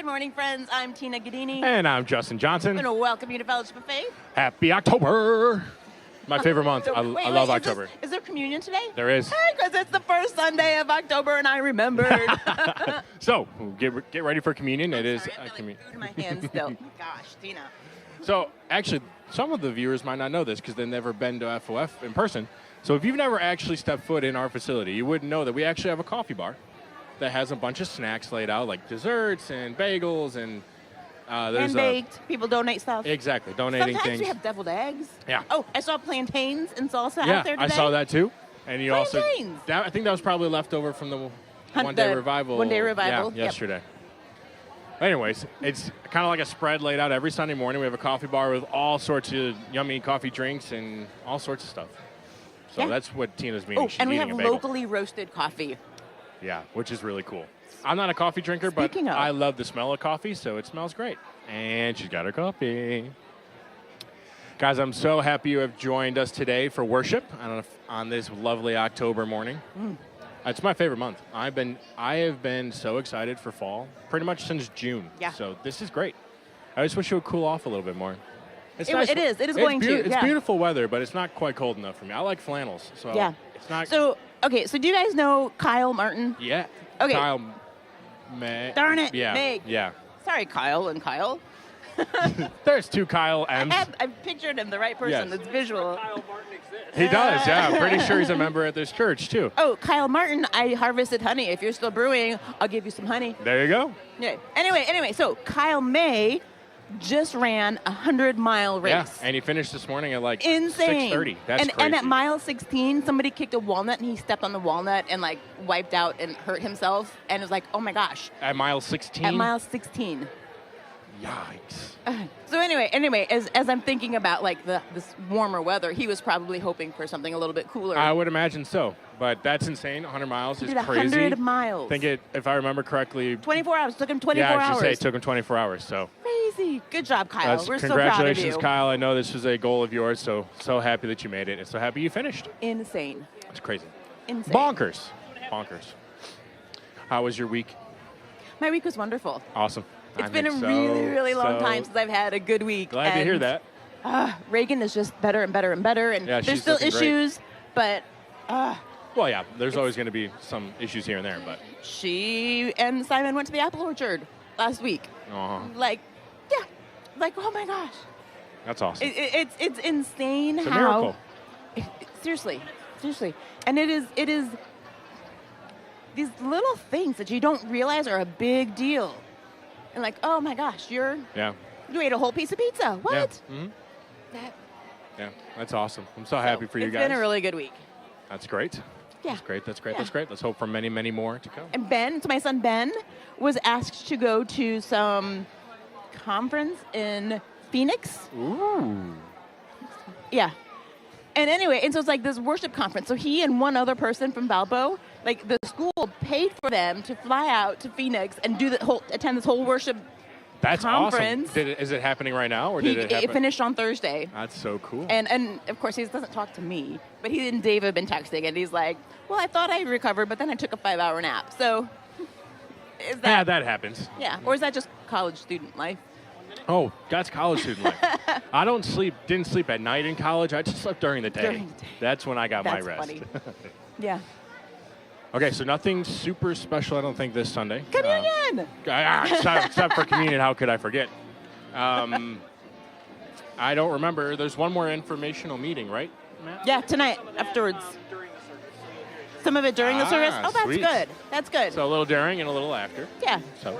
Good morning, friends. I'm Tina Gadini. And I'm Justin Johnson. I'm going to welcome you to Fellowship of Faith. Happy October. My favorite month. I love October. Is there communion today? There is. Because it's the first Sunday of October, and I remembered. So, get ready for communion. I've got food in my hands still. Gosh, Tina. So, actually, some of the viewers might not know this because they've never been to FOF in person. So, if you've never actually stepped foot in our facility, you wouldn't know that we actually have a coffee bar that has a bunch of snacks laid out, like desserts and bagels and there's baked. People donate stuff. Exactly, donating Sometimes things. we have deviled eggs. Yeah. Oh, I saw plantains and salsa Yeah, out there today. I saw that too. And you also, Plantains. I think that was probably left over from the one-day revival. One-day revival. Yeah, yesterday. Anyways, it's kind of like a spread laid out every Sunday morning. We have a coffee bar with all sorts of yummy coffee drinks and all sorts of stuff. So Yeah. that's what Tina's meaning. Oh, She's and we eating have a bagel. locally roasted coffee. Yeah, which is really cool. I'm not a coffee drinker, Speaking but of. I love the smell of coffee, so it smells great. And she's got her coffee. Guys, I'm so happy you have joined us today for worship on this lovely October morning. It's my favorite month. I have been so excited for fall pretty much since June. Yeah. So this is great. I just wish it would cool off a little bit more. It's It is going to, It's yeah. beautiful weather, but it's not quite cold enough for me. I like flannels, so Yeah. it's not. So, okay, so do you guys know Kyle Martin? Yeah. Okay. Kyle May. Darn it, Yeah. Meg. Yeah. Sorry, Kyle and Kyle. There's two Kyle M's. I've pictured him, the right person. Yes. That's visual. He does, yeah. I'm pretty sure he's a member at this church, too. Oh, Kyle Martin, I harvested honey. If you're still brewing, I'll give you some honey. There you go. Yeah. Anyway, so Kyle May just ran a 100-mile race. Yeah, and he finished this morning at like Insane. 6:30. That's crazy. And at mile 16, somebody kicked a walnut, and he stepped on the walnut and, like, wiped out and hurt himself. And it was like, oh, my gosh. At mile 16? At mile 16. Yikes. So anyway, as I'm thinking about like this warmer weather, he was probably hoping for something a little bit cooler. I would imagine so, but that's insane. 100 miles He is did crazy. 100 miles. I think if I remember correctly. 24 hours. Took him 24 yeah, I was hours. just say it took him 24 hours. So Crazy. Good job, Kyle. We're so proud of congratulations, you. Kyle. I know this was a goal of yours, so happy that you made it, and so happy you finished. Insane. It's crazy. Insane. Bonkers. How was your week? My week was wonderful. Awesome. It's been a really long time since I've had a good week. Glad to hear that. Reagan is just better and better and better, and Yeah, there's she's still looking great. issues, but Well, yeah, there's always going to be some issues here and there, but. she and Simon went to the apple orchard last week. Like, yeah, like, oh my gosh. That's awesome. It's insane It's a how. miracle. Seriously, and it is these little things that you don't realize are a big deal, and like, oh my gosh, you ate a whole piece of pizza. What? Yeah. Mm-hmm. Yeah, that's awesome. I'm so happy for you guys. It's been a really good week. That's great. Yeah. That's great. Yeah. That's great. Let's hope for many, many more to come. And Ben, so my son Ben, was asked to go to some conference in Phoenix. Ooh. Yeah. And anyway, and so it's like this worship conference. So he and one other person from Valpo, like the school paid for them to fly out to Phoenix and attend this whole worship That's conference. awesome. Is it happening right now, or did it happen? It finished on Thursday. That's so cool. And of course, he doesn't talk to me, but he and Dave have been texting, and he's like, well, I thought I recovered, but then I took a 5-hour nap. So is that... Yeah, that happens. Yeah, or is that just college student life? Oh, that's college student life. I didn't sleep at night in college. I just slept during the day. During the day. That's when I got That's my rest. funny. Yeah. Okay, so nothing super special, I don't think, this Sunday. Communion! Except for communion, how could I forget? I don't remember. There's one more informational meeting, right, Matt? Yeah, tonight, afterwards. Some of it during the service? Oh, that's sweet. good. That's good. So a little during and a little after. Yeah. So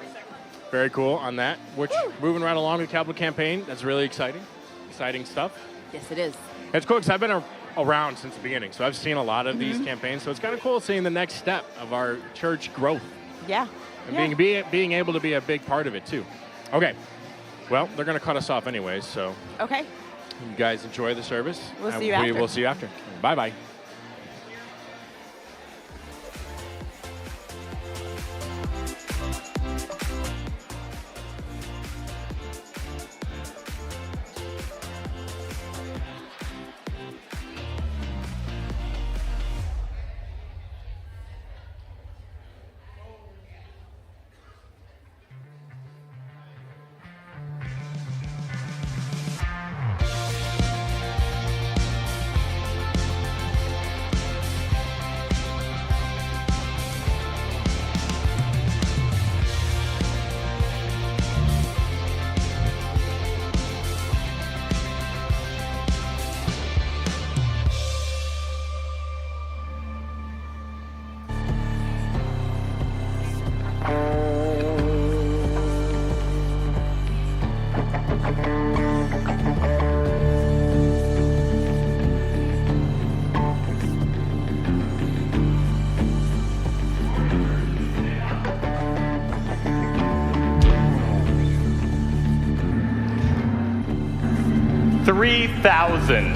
very cool on that. Which, moving right along to the capital campaign, that's really exciting. Exciting stuff. Yes, it is. It's cool because I've been around since the beginning, so I've seen a lot of these campaigns. So it's kind of cool seeing the next step of our church growth Yeah. and being able to be a big part of it too. Okay, well, they're going to cut us off anyways, so Okay. you guys enjoy the service. We'll and see you after. We'll see you after. Bye-bye. 3,000.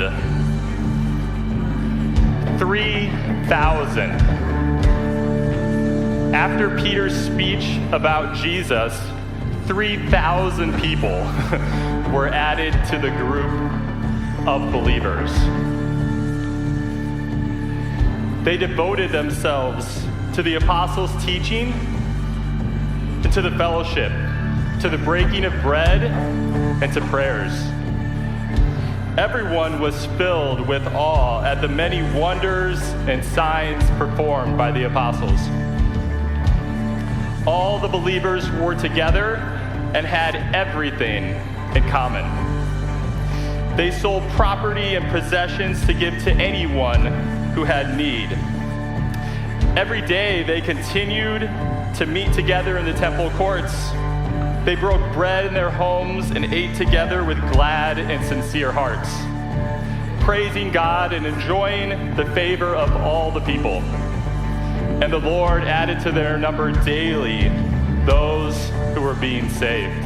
3,000. After Peter's speech about Jesus, 3,000 people were added to the group of believers. They devoted themselves to the apostles' teaching and to the fellowship, to the breaking of bread and to prayers. Everyone was filled with awe at the many wonders and signs performed by the apostles. All the believers were together and had everything in common. They sold property and possessions to give to anyone who had need. Every day they continued to meet together in the temple courts. They broke bread in their homes and ate together with glad and sincere hearts, praising God and enjoying the favor of all the people. And the Lord added to their number daily those who were being saved.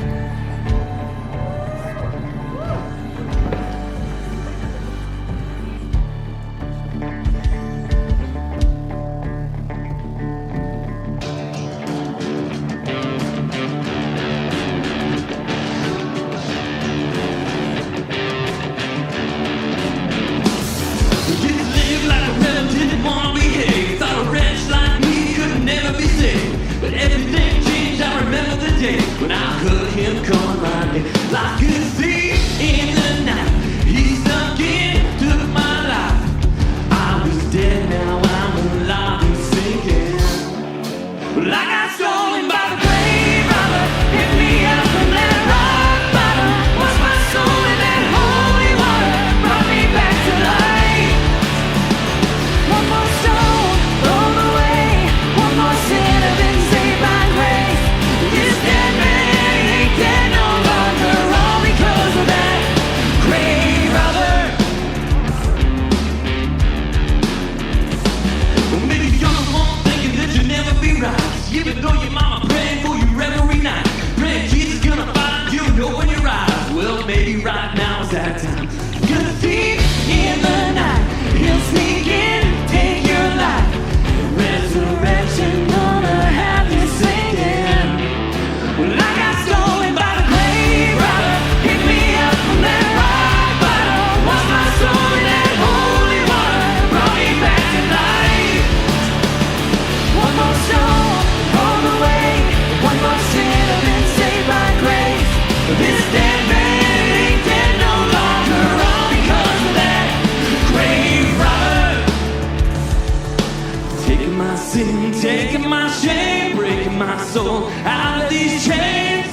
Taking my shame, breaking my soul out of these chains.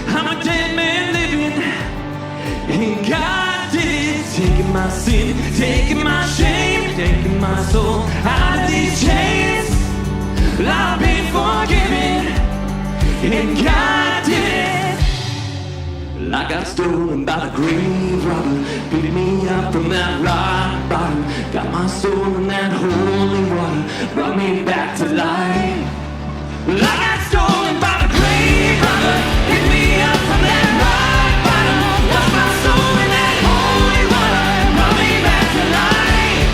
I'm a dead man living, and God did it. Taking my sin, taking my shame, taking my soul out of these chains. I've been forgiven, and God did it. I got stolen by the grave robber, picked me up from that rock bottom, got my soul in that holy water, brought me back to life. I got stolen by the grave robber, picked me up from that rock bottom, lost my soul in that holy water, brought me back to life.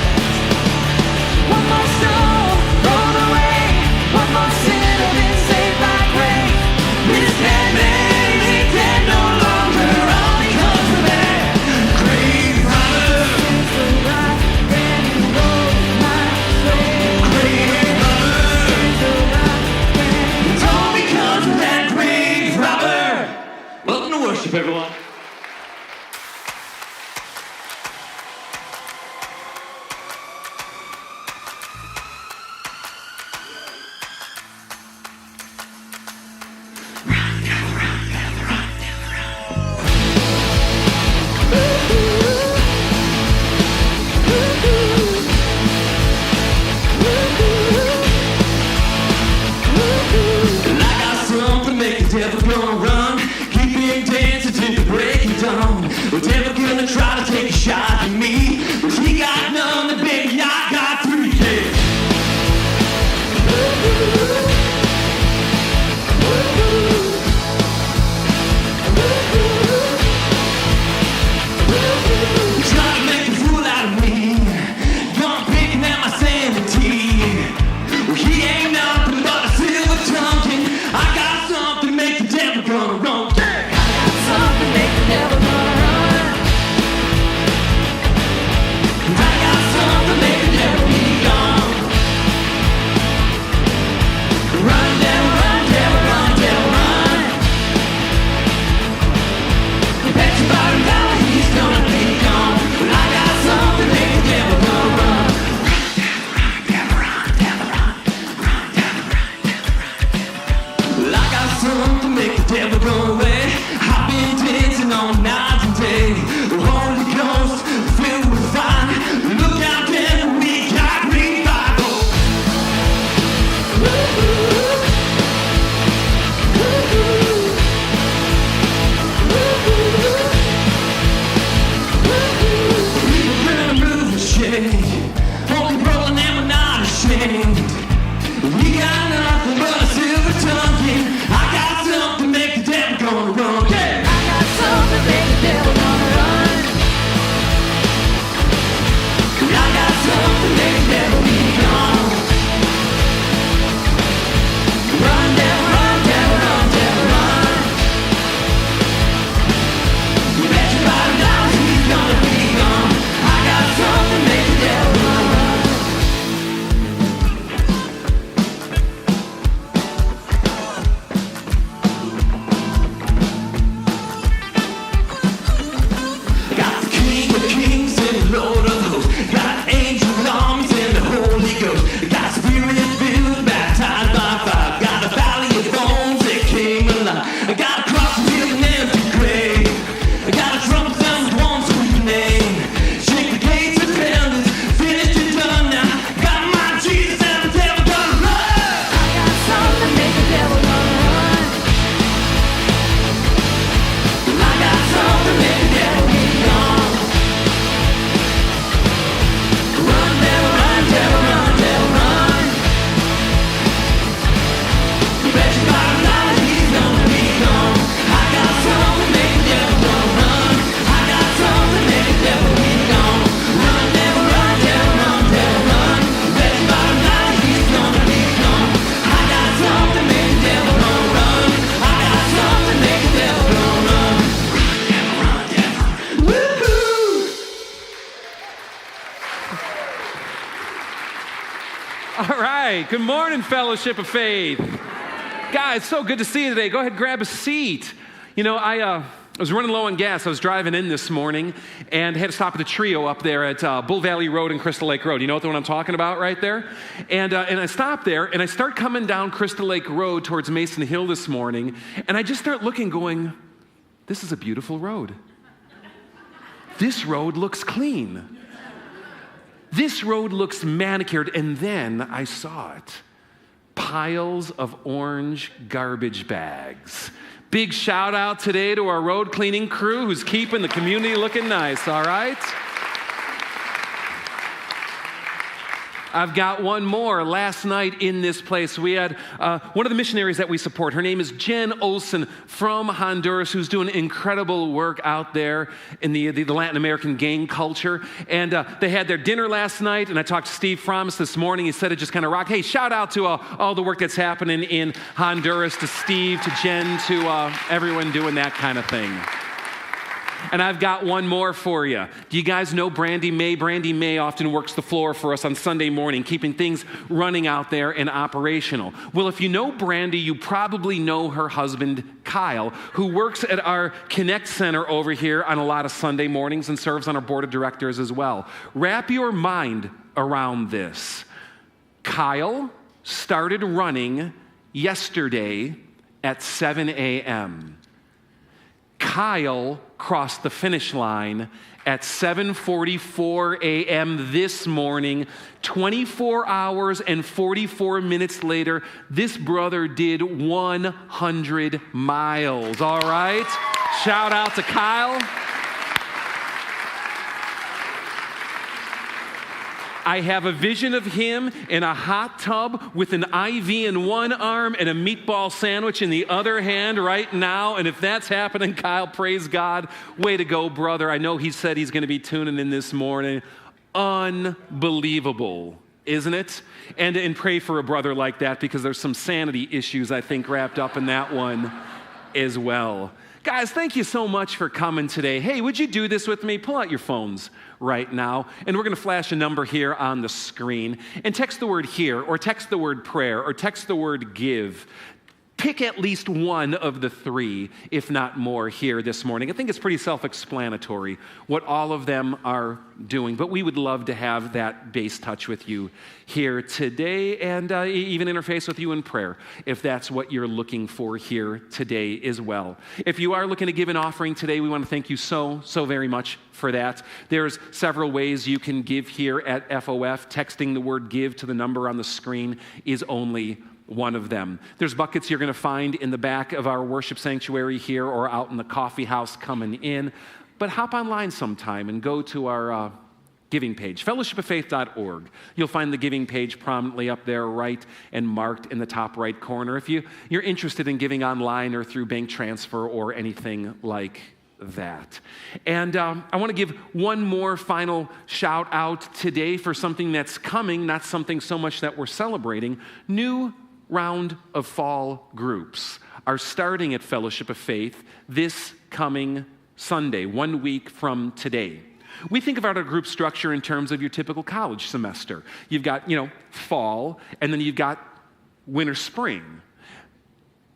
One more soul rolled away, one more sinner been saved by grace. This dead man ain't dead no longer, all because of that grave robber. Since the rock ran and rolled my soul. Grave robber. Since the rock ran, it's all because of that grave robber. Welcome to worship, everyone. Like I something make the devil gonna run. Keep him dancing till the break We got nothing but a silver tongue, yeah. I got something to make the devil gonna run, yeah. I got something to make the devil gonna run. I got something to make the devil be gone. Run, devil, run, devil, run, devil, run. You bet your bottom dollar he's gonna be gone. I got something to make the devil run. Got the King of Kings and the Lord of Hosts. Got angel armies and the Holy Ghost. Got spirit filled, baptized by fire. Got a valley of bones that came alive. I got a cross filled and empty grave. I got a trumpet sound with one sweet name. Shake the gates of hell, it's finished and done now. Got my Jesus and the devil gonna run. I got something to make the devil gonna run. I got something to make the devil be gone. Run, devil, run, devil, run, devil, run. You bet your bottom dollar he's gonna be gone. I got something to make the devil gonna run. I got something to make the devil be gone. Run, devil, run, devil, run, devil, run. You bet your bottom dollar he's gonna be gone. I got something to make the devil gonna run. I got something to make the devil gonna run. Run, devil, run, devil. Woo-hoo! All right. Good morning, Fellowship of Faith. Guys, so good to see you today. Go ahead, grab a seat. You know, I was running low on gas. I was driving in this morning and had to stop at the Trio up there at Bull Valley Road and Crystal Lake Road. You know what the one I'm talking about right there? And I stopped there and I start coming down Crystal Lake Road towards Mason Hill this morning. And I just start looking going, this is a beautiful road. This road looks clean. This road looks manicured. And then I saw it. Piles of orange garbage bags. Big shout out today to our road cleaning crew who's keeping the community looking nice, all right? I've got one more. Last night in this place, we had one of the missionaries that we support. Her name is Jen Olson from Honduras, who's doing incredible work out there in the Latin American gang culture. And they had their dinner last night, and I talked to Steve Fromus this morning. He said it just kind of rocked. Hey, shout out to all the work that's happening in Honduras, to Steve, to Jen, to everyone doing that kind of thing. And I've got one more for you. Do you guys know Brandy May? Brandy May often works the floor for us on Sunday morning, keeping things running out there and operational. Well, if you know Brandy, you probably know her husband, Kyle, who works at our Connect Center over here on a lot of Sunday mornings and serves on our board of directors as well. Wrap your mind around this. Kyle started running yesterday at 7 a.m. Kyle crossed the finish line at 7:44 a.m. this morning. 24 hours and 44 minutes later, this brother did 100 miles. All right? Shout out to Kyle. I have a vision of him in a hot tub with an IV in one arm and a meatball sandwich in the other hand right now. And if that's happening, Kyle, praise God. Way to go, brother. I know he said he's going to be tuning in this morning. Unbelievable, isn't it? And pray for a brother like that, because there's some sanity issues, I think, wrapped up in that one as well. Guys, thank you so much for coming today. Hey, would you do this with me? Pull out your phones right now, and we're going to flash a number here on the screen, and text the word "here," or text the word "prayer," or text the word "give." Pick at least one of the three, if not more, here this morning. I think it's pretty self-explanatory what all of them are doing, but we would love to have that base touch with you here today, and even interface with you in prayer, if that's what you're looking for here today as well. If you are looking to give an offering today, we want to thank you so very much for that. There's several ways you can give here at FOF. Texting the word "give" to the number on the screen is only one of them. There's buckets you're going to find in the back of our worship sanctuary here or out in the coffee house coming in. But hop online sometime and go to our giving page, fellowshipoffaith.org. You'll find the giving page prominently up there, right and marked in the top right corner. If you're interested in giving online or through bank transfer or anything like that. And I want to give one more final shout out today for something that's coming, not something so much that we're celebrating. New round of fall groups are starting at Fellowship of Faith this coming Sunday, 1 week from today. We think about our group structure in terms of your typical college semester. You've got, fall, and then you've got winter, spring.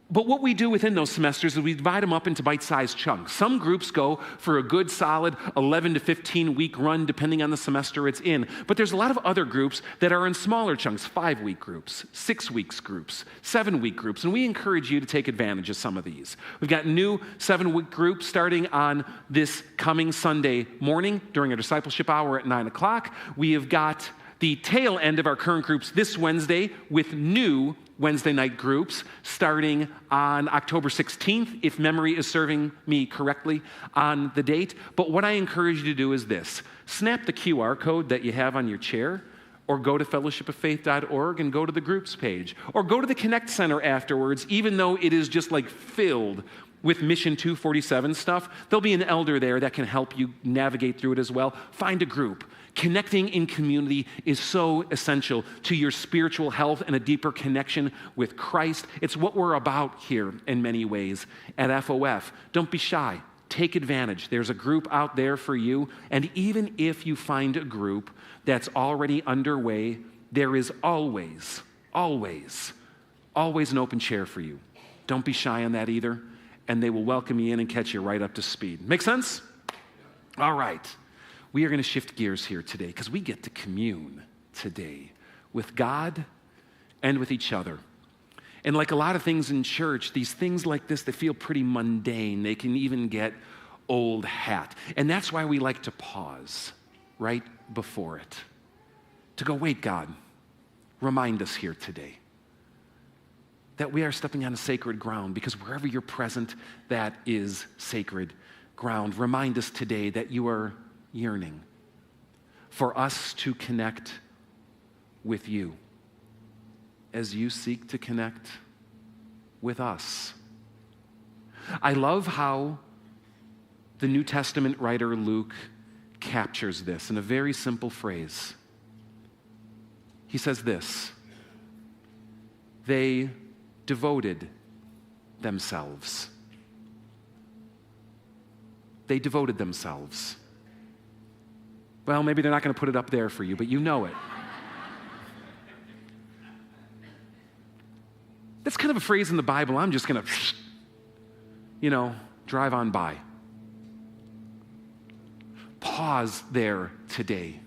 But what we do within those semesters is we divide them up into bite-sized chunks. Some groups go for a good, solid 11 to 15-week run, depending on the semester it's in. But there's a lot of other groups that are in smaller chunks, 5-week groups, 6-week groups, 7-week groups, and we encourage you to take advantage of some of these. We've got new 7-week groups starting on this coming Sunday morning during our discipleship hour at 9 o'clock. We have got the tail end of our current groups this Wednesday with new Wednesday night groups starting on October 16th, if memory is serving me correctly on the date. But what I encourage you to do is this. Snap the QR code that you have on your chair, or go to fellowshipoffaith.org and go to the groups page, or go to the Connect Center afterwards, even though it is just like filled with Mission 247 stuff. There'll be an elder there that can help you navigate through it as well. Find a group. Connecting in community is so essential to your spiritual health and a deeper connection with Christ. It's what we're about here in many ways at FOF. Don't be shy. Take advantage. There's a group out there for you. And even if you find a group that's already underway, there is always an open chair for you. Don't be shy on that either. And they will welcome you in and catch you right up to speed. Make sense? All right. We are going to shift gears here today because we get to commune today with God and with each other. And like a lot of things in church, these things like this, they feel pretty mundane. They can even get old hat. And that's why we like to pause right before it to go, wait, God, remind us here today that we are stepping on a sacred ground, because wherever you're present, that is sacred ground. Remind us today that you are yearning for us to connect with you as you seek to connect with us. I love how the New Testament writer Luke captures this in a very simple phrase. He says this: they devoted themselves. They devoted themselves. Well, maybe they're not going to put it up there for you, but you know it. That's kind of a phrase in the Bible I'm just going to, drive on by. Pause there today.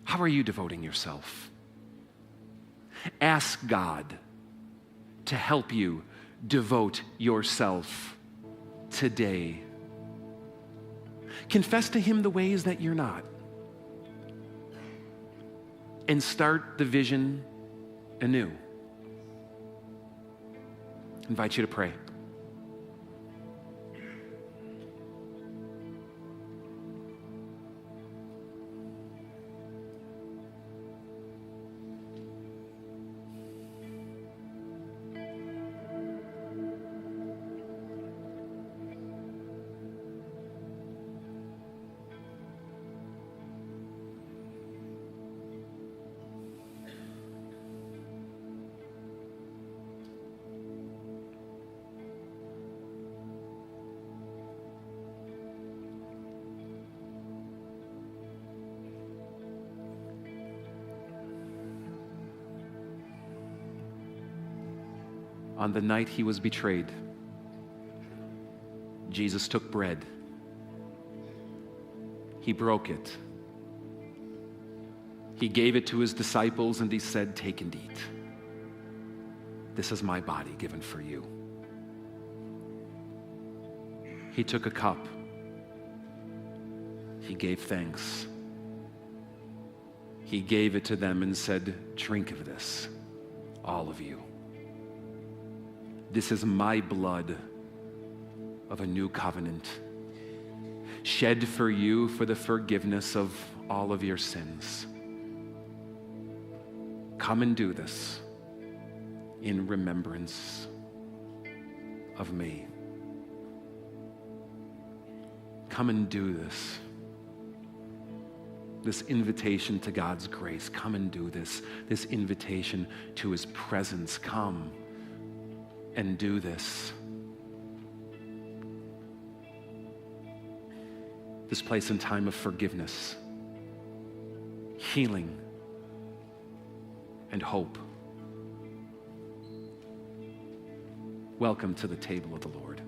How are you devoting yourself? Ask God to help you devote yourself today. Confess to Him the ways that you're not. And start the vision anew. I invite you to pray. On the night He was betrayed, Jesus took bread. He broke it. He gave it to His disciples and He said, "Take and eat. This is my body given for you." He took a cup. He gave thanks. He gave it to them and said, "Drink of this, all of you. This is my blood of a new covenant shed for you for the forgiveness of all of your sins. Come and do this in remembrance of me. Come and do this. This invitation to God's grace. Come and do this. This invitation to his presence. Come and do this. This place and time of forgiveness, healing, and hope. Welcome to the table of the Lord.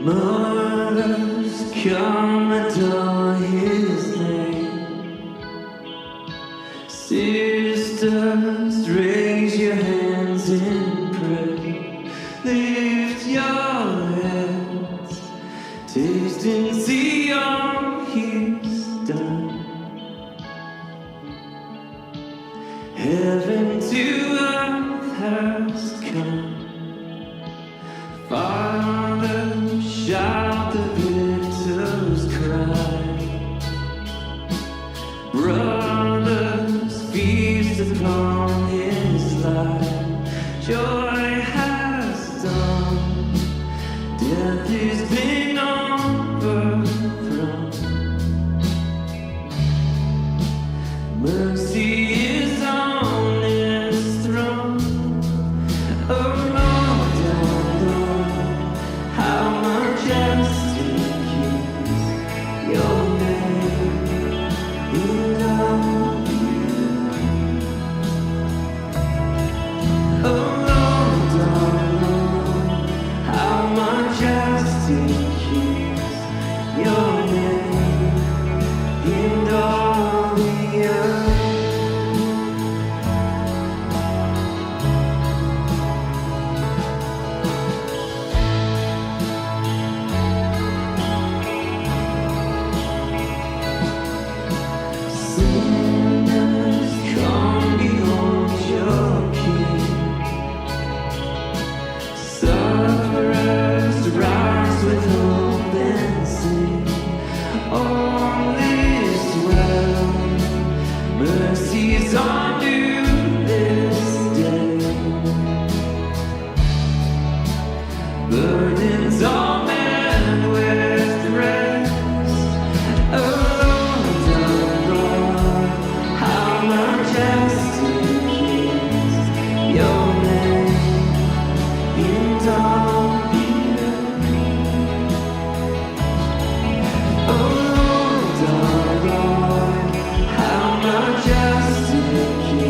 Mothers, come adore his name. Sisters, raise your hands in prayer. Lift your heads, taste and see all he's done. Heaven to earth has come. Father, shout the victor's cry. Brothers, feast upon his life. Joy has dawned. Death is been overthrown. Mercy is on his throne. Oh, burdens all men with rest. Oh Lord, oh Lord, how majestic is your name in all the earth. Oh Lord, how majestic is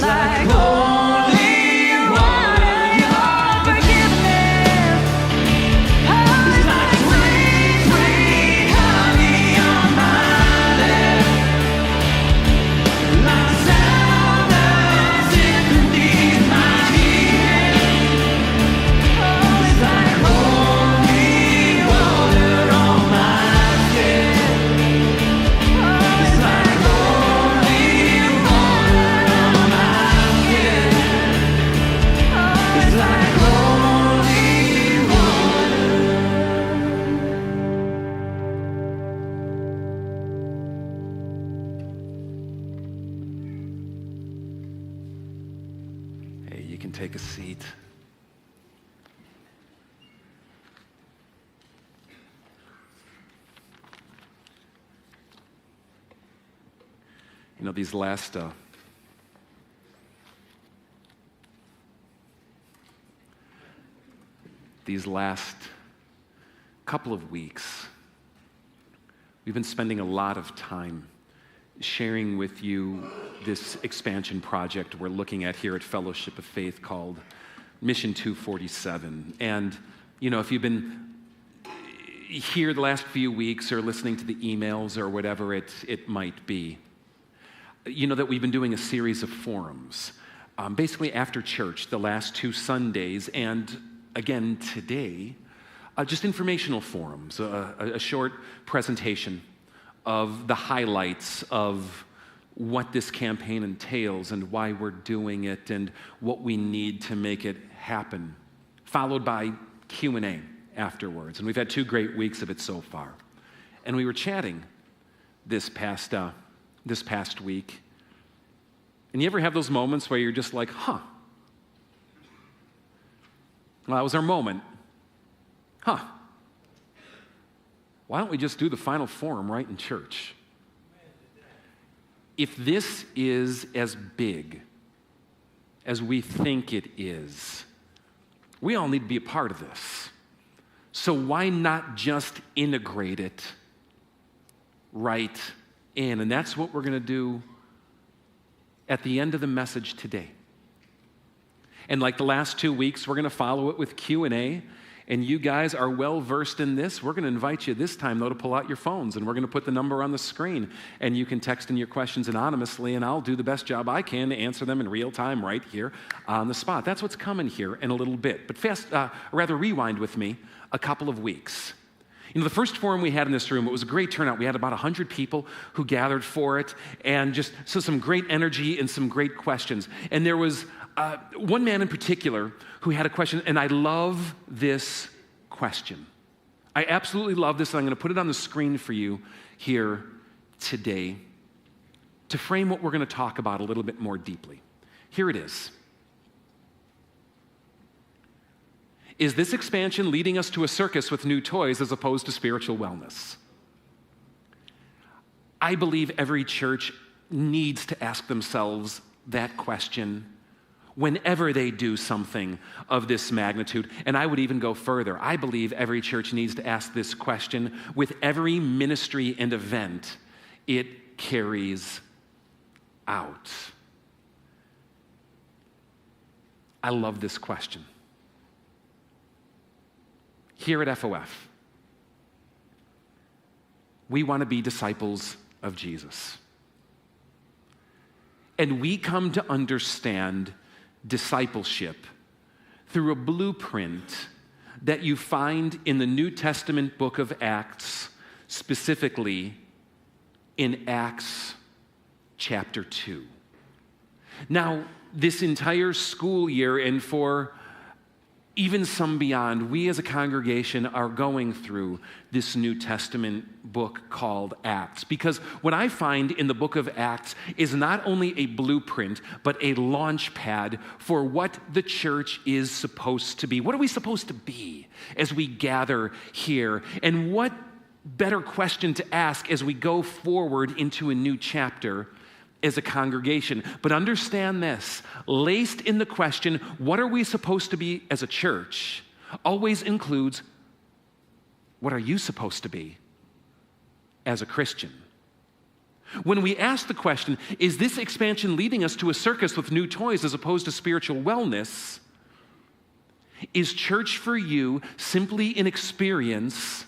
like holy water. Your forgiveness. It's like sweet, sweet honey on my lips. Like sound of symphonies, my ears. It's like holy water on my skin. It's like holy water on my skin. It's like holy water. Hey, you can take a seat. You know, these last couple of weeks, we've been spending a lot of time sharing with you this expansion project we're looking at here at Fellowship of Faith called Mission 247. And, you know, if you've been here the last few weeks or listening to the emails or whatever it might be, you know that we've been doing a series of forums, basically after church the last 2 Sundays, and again today, just informational forums, a short presentation of the highlights of what this campaign entails and why we're doing it and what we need to make it happen, followed by Q&A afterwards. And we've had 2 great weeks of it so far. And we were chatting this past week. And you ever have those moments where you're just like, well, that was our moment. Why don't we just do the final forum right in church? If this is as big as we think it is, we all need to be a part of this. So why not just integrate it right in? And that's what we're going to do at the end of the message today. And like the last 2 weeks, we're going to follow it with Q&A. And you guys are well versed in this. We're going to invite you this time, though, to pull out your phones, and we're going to put the number on the screen, and you can text in your questions anonymously, and I'll do the best job I can to answer them in real time right here on the spot. That's what's coming here in a little bit. But rewind with me a couple of weeks. You know, the first forum we had in this room, it was a great turnout. We had about 100 people who gathered for it, and just so some great energy and some great questions. And there was one man in particular who had a question, and I love this question. I absolutely love this, and I'm going to put it on the screen for you here today to frame what we're going to talk about a little bit more deeply. Here it is. Is this expansion leading us to a circus with new toys as opposed to spiritual wellness? I believe every church needs to ask themselves that question whenever they do something of this magnitude. And I would even go further. I believe every church needs to ask this question with every ministry and event it carries out. I love this question. Here at FOF, we want to be disciples of Jesus. And we come to understand discipleship through a blueprint that you find in the New Testament book of Acts, specifically in Acts chapter 2. Now, this entire school year, and for even some beyond, we as a congregation are going through this New Testament book called Acts. Because what I find in the book of Acts is not only a blueprint, but a launch pad for what the church is supposed to be. What are we supposed to be as we gather here? And what better question to ask as we go forward into a new chapter as a congregation? But understand this, laced in the question, what are we supposed to be as a church, always includes, what are you supposed to be as a Christian? When we ask the question, is this expansion leading us to a circus with new toys as opposed to spiritual wellness? Is church for you simply an experience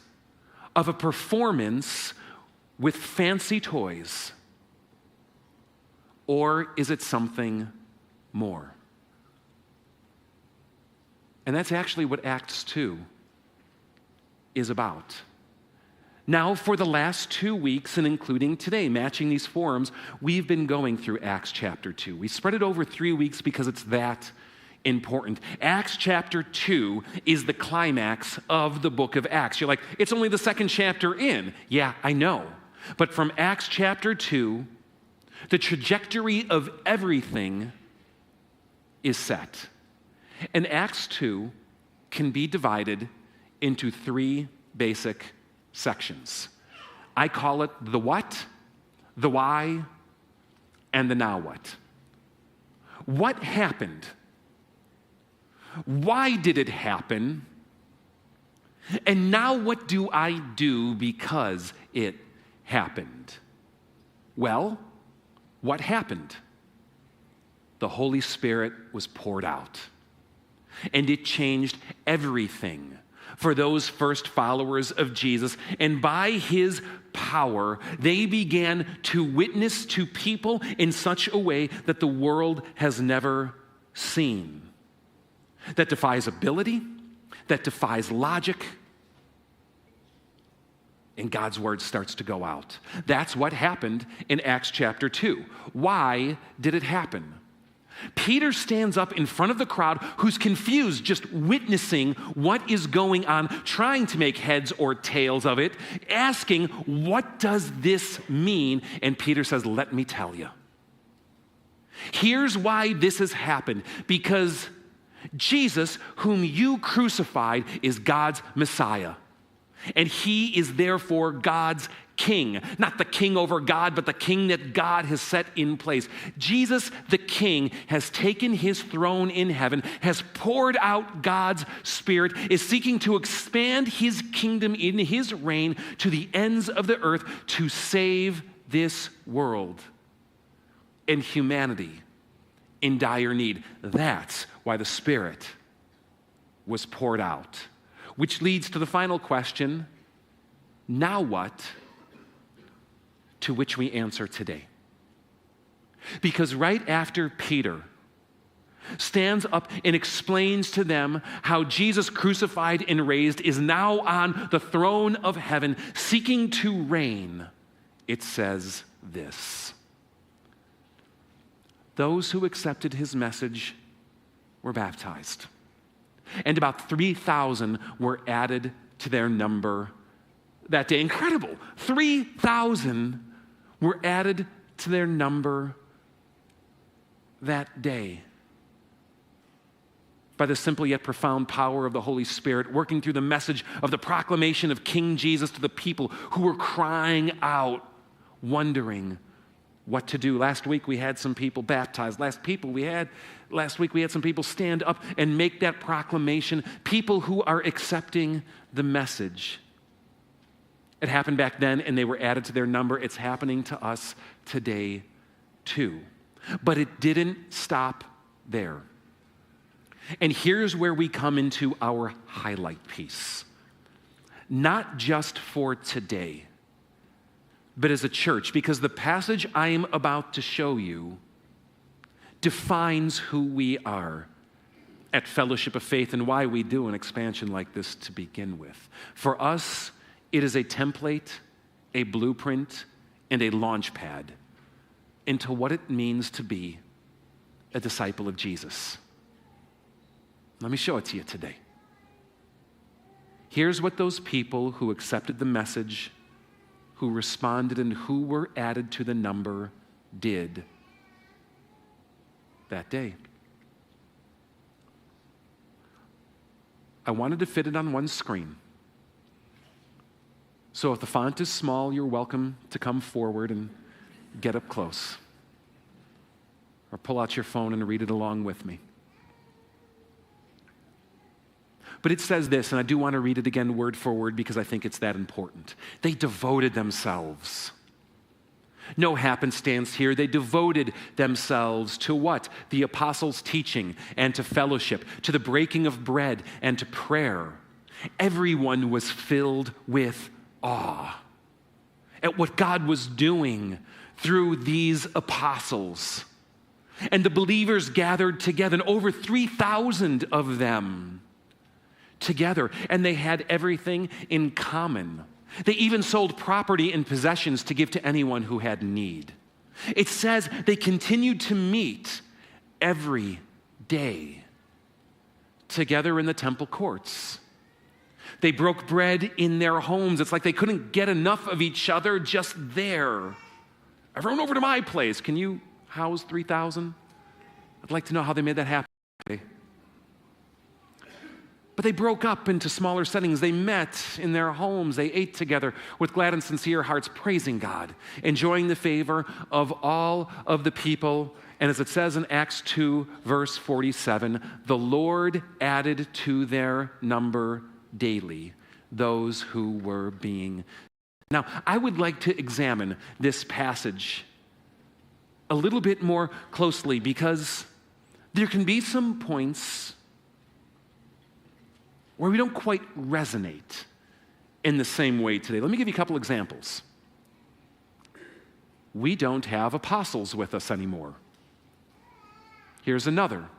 of a performance with fancy toys? Or is it something more? And that's actually what Acts 2 is about. Now, for the last 2 weeks, and including today, matching these forums, we've been going through Acts chapter 2. We spread it over 3 weeks because it's that important. Acts chapter 2 is the climax of the book of Acts. You're like, it's only the second chapter in. Yeah, I know. But from Acts chapter 2, the trajectory of everything is set. And Acts 2 can be divided into 3 basic sections. I call it the what, the why, and the now what. What happened? Why did it happen? And now what do I do because it happened? Well, what happened? The Holy Spirit was poured out, and it changed everything for those first followers of Jesus. And by his power, they began to witness to people in such a way that the world has never seen. That defies ability, that defies logic, and God's word starts to go out. That's what happened in Acts chapter 2. Why did it happen? Peter stands up in front of the crowd who's confused, just witnessing what is going on, trying to make heads or tails of it, asking, what does this mean? And Peter says, let me tell you. Here's why this has happened. Because Jesus, whom you crucified, is God's Messiah. And he is therefore God's king. Not the king over God, but the king that God has set in place. Jesus, the king, has taken his throne in heaven, has poured out God's Spirit, is seeking to expand his kingdom in his reign to the ends of the earth to save this world and humanity in dire need. That's why the Spirit was poured out. Which leads to the final question, now what? To which we answer today. Because right after Peter stands up and explains to them how Jesus crucified and raised is now on the throne of heaven, seeking to reign, it says this. Those who accepted his message were baptized. And about 3,000 were added to their number that day. Incredible. 3,000 were added to their number that day by the simple yet profound power of the Holy Spirit, working through the message of the proclamation of King Jesus to the people who were crying out, wondering what to do. Last week we had some people baptized. Last week we had some people stand up and make that proclamation. People who are accepting the message. It happened back then and they were added to their number. It's happening to us today too. But it didn't stop there. And here's where we come into our highlight piece. Not just for today, but as a church, because the passage I am about to show you defines who we are at Fellowship of Faith and why we do an expansion like this to begin with. For us, it is a template, a blueprint, and a launch pad into what it means to be a disciple of Jesus. Let me show it to you today. Here's what those people who accepted the message, who responded, and who were added to the number did that day. I wanted to fit it on one screen. So if the font is small, you're welcome to come forward and get up close. Or pull out your phone and read it along with me. But it says this, and I do want to read it again word for word because I think it's that important. They devoted themselves No happenstance here. They devoted themselves to what? The apostles' teaching and to fellowship, to the breaking of bread and to prayer. Everyone was filled with awe at what God was doing through these apostles. And the believers gathered together, and over 3,000 of them together, and they had everything in common. They even sold property and possessions to give to anyone who had need. It says they continued to meet every day together in the temple courts. They broke bread in their homes. It's like they couldn't get enough of each other just there. Everyone over to my place. Can you house 3,000? I'd like to know how they made that happen. But they broke up into smaller settings. They met in their homes. They ate together with glad and sincere hearts, praising God, enjoying the favor of all of the people. And as it says in Acts 2, verse 47, the Lord added to their number daily those who were being. Now, I would like to examine this passage a little bit more closely because there can be some points where we don't quite resonate in the same way today. Let me give you a couple examples. We don't have apostles with us anymore. Here's another.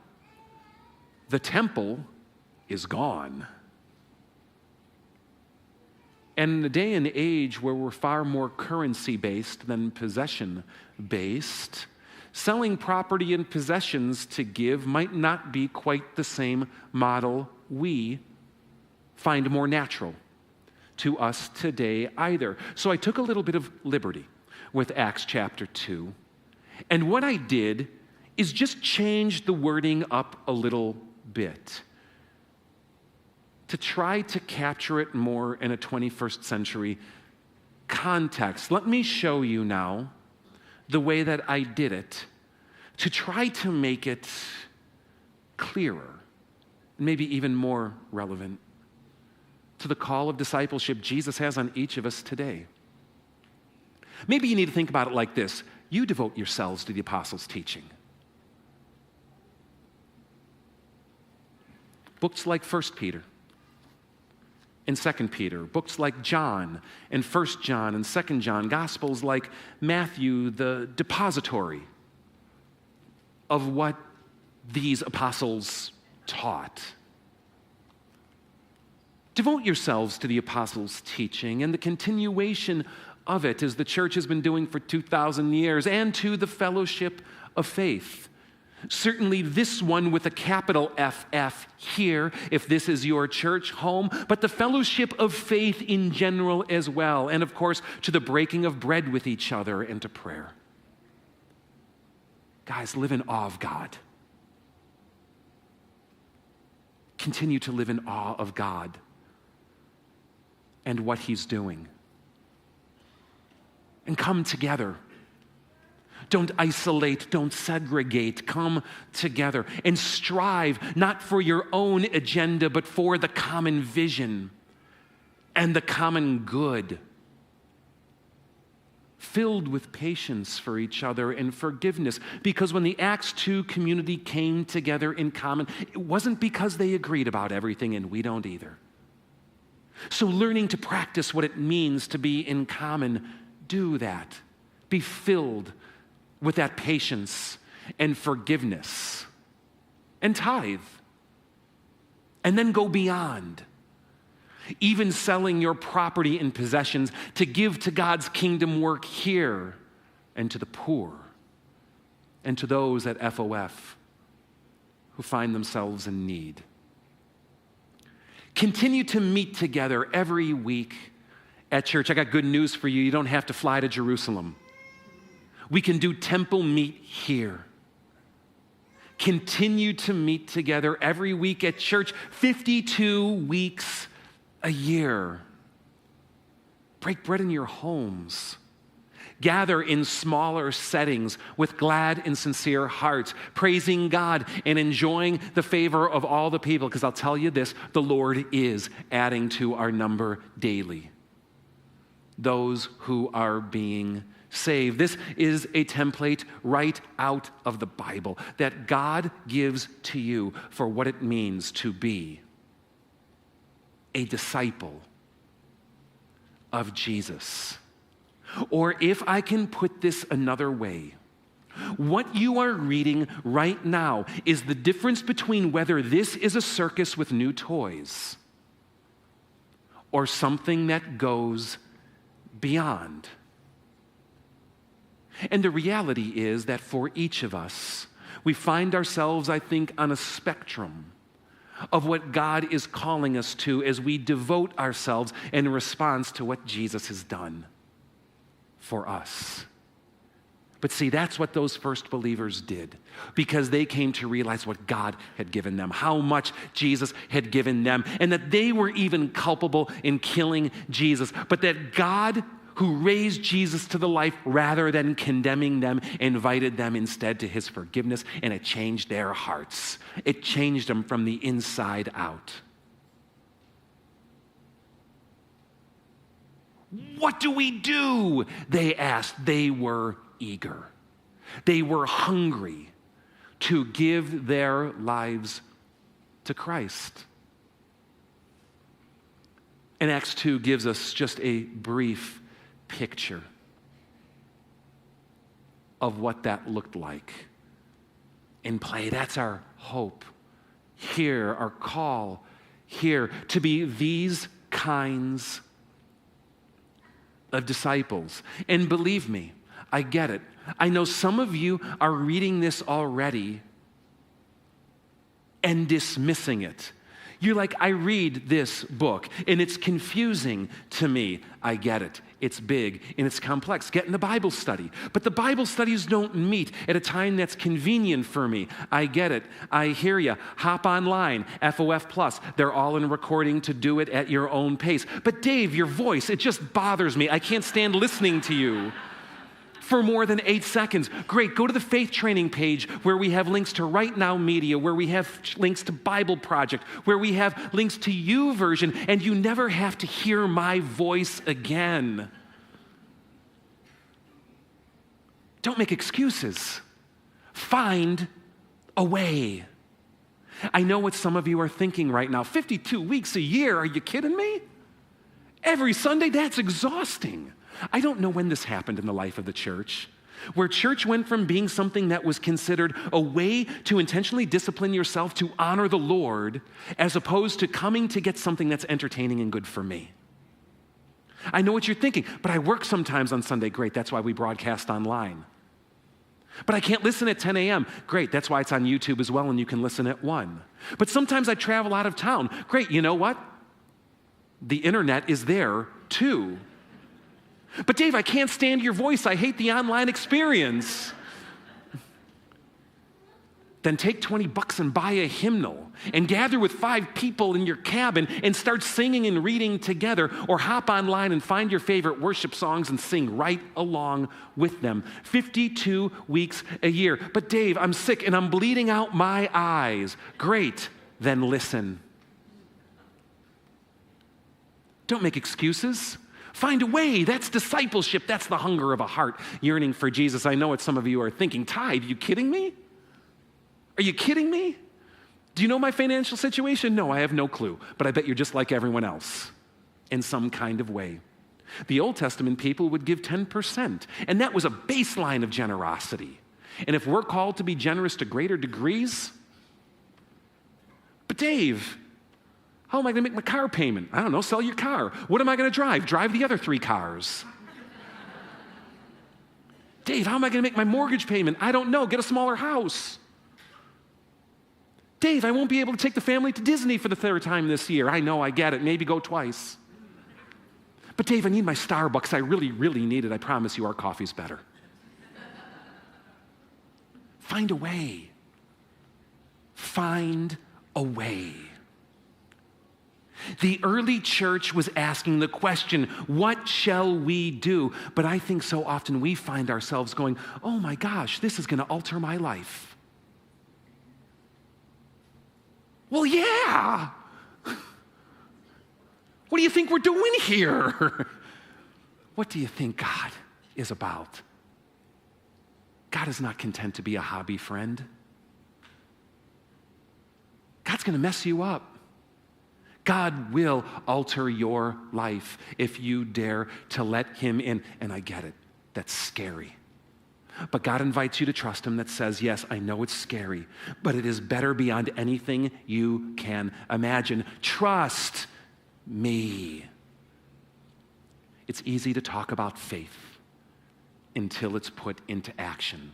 The temple is gone. And in a day and age where we're far more currency-based than possession-based, selling property and possessions to give might not be quite the same model we find more natural to us today either. So I took a little bit of liberty with Acts chapter 2. And what I did is just change the wording up a little bit to try to capture it more in a 21st century context. Let me show you now the way that I did it to try to make it clearer, maybe even more relevant to the call of discipleship Jesus has on each of us today. Maybe you need to think about it like this. You devote yourselves to the apostles' teaching. Books like 1 Peter and 2 Peter, books like John and 1 John and 2 John, Gospels like Matthew, the depository of what these apostles taught. Devote yourselves to the apostles' teaching and the continuation of it, as the church has been doing for 2,000 years, and to the fellowship of faith. Certainly this one with a capital FF here, if this is your church home, but the fellowship of faith in general as well, and of course to the breaking of bread with each other and to prayer. Guys, live in awe of God. Continue to live in awe of God and what He's doing. And come together. Don't isolate, don't segregate. Come together and strive not for your own agenda, but for the common vision and the common good. Filled with patience for each other and forgiveness. Because when the Acts 2 community came together in common, it wasn't because they agreed about everything, and we don't either. So learning to practice what it means to be in common, do that. Be filled with that patience and forgiveness. And tithe. And then go beyond. Even selling your property and possessions to give to God's kingdom work here and to the poor and to those at FOF who find themselves in need. Continue to meet together every week at church. I got good news for you. You don't have to fly to Jerusalem. We can do temple meet here. Continue to meet together every week at church, 52 weeks a year. Break bread in your homes. Gather in smaller settings with glad and sincere hearts, praising God and enjoying the favor of all the people. Because I'll tell you this, the Lord is adding to our number daily. Those who are being save. This is a template right out of the Bible that God gives to you for what it means to be a disciple of Jesus. Or if I can put this another way, what you are reading right now is the difference between whether this is a circus with new toys or something that goes beyond. And the reality is that for each of us, we find ourselves, I think, on a spectrum of what God is calling us to as we devote ourselves in response to what Jesus has done for us. But see, that's what those first believers did, because they came to realize what God had given them, how much Jesus had given them, and that they were even culpable in killing Jesus, but that God, who raised Jesus to the life rather than condemning them, invited them instead to his forgiveness, and it changed their hearts. It changed them from the inside out. What do we do? They asked. They were eager. They were hungry to give their lives to Christ. And Acts 2 gives us just a brief picture of what that looked like in play. That's our hope here, our call here, to be these kinds of disciples. And believe me, I get it. I know some of you are reading this already and dismissing it. You're like, I read this book and it's confusing to me. I get it. It's big and it's complex. Get in the Bible study. But the Bible studies don't meet at a time that's convenient for me. I get it. I hear you. Hop online, FOF Plus. They're all in recording to do it at your own pace. But Dave, your voice, it just bothers me. I can't stand listening to you for more than 8 seconds. Great, go to the Faith Training page where we have links to Right Now Media, where we have links to Bible Project, where we have links to YouVersion, and you never have to hear my voice again. Don't make excuses. Find a way. I know what some of you are thinking right now. 52 weeks a year, are you kidding me? Every Sunday, that's exhausting. I don't know when this happened in the life of the church, where church went from being something that was considered a way to intentionally discipline yourself to honor the Lord, as opposed to coming to get something that's entertaining and good for me. I know what you're thinking, but I work sometimes on Sunday. Great, that's why we broadcast online. But I can't listen at 10 a.m. Great, that's why it's on YouTube as well, and you can listen at 1. But sometimes I travel out of town. Great, you know what? The internet is there too. But Dave, I can't stand your voice. I hate the online experience. Then take $20 and buy a hymnal and gather with 5 people in your cabin and start singing and reading together, or hop online and find your favorite worship songs and sing right along with them. 52 weeks a year. But Dave, I'm sick and I'm bleeding out my eyes. Great, then listen. Don't make excuses. Find a way. That's discipleship. That's the hunger of a heart yearning for Jesus. I know what some of you are thinking. Tithe, you kidding me? Are you kidding me? Do you know my financial situation? No, I have no clue. But I bet you're just like everyone else in some kind of way. The Old Testament people would give 10%, and that was a baseline of generosity. And if we're called to be generous to greater degrees, but Dave, how am I going to make my car payment? I don't know, sell your car. What am I going to drive? Drive the other 3 cars. Dave, how am I going to make my mortgage payment? I don't know, get a smaller house. Dave, I won't be able to take the family to Disney for the 3rd time this year. I know, I get it, maybe go twice. But Dave, I need my Starbucks. I really, really need it. I promise you our coffee's better. Find a way. Find a way. The early church was asking the question, what shall we do? But I think so often we find ourselves going, oh my gosh, this is going to alter my life. Well, yeah. What do you think we're doing here? What do you think God is about. God is not content to be a hobby friend. God's going to mess you up. God will alter your life if you dare to let him in. And I get it. That's scary. But God invites you to trust him that says, yes, I know it's scary, but it is better beyond anything you can imagine. Trust me. It's easy to talk about faith until it's put into action.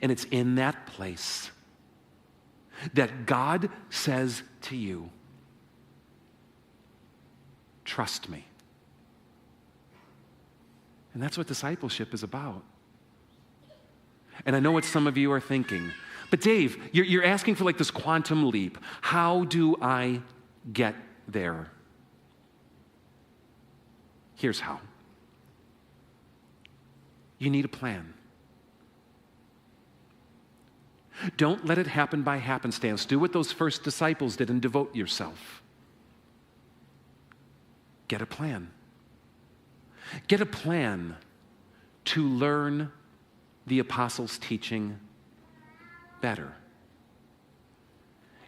And it's in that place that God says to you, trust me. And that's what discipleship is about. And I know what some of you are thinking, but Dave, you're asking for like this quantum leap. How do I get there? Here's how. You need a plan. Don't let it happen by happenstance. Do what those first disciples did and devote yourself. Get a plan. Get a plan to learn the apostles' teaching better.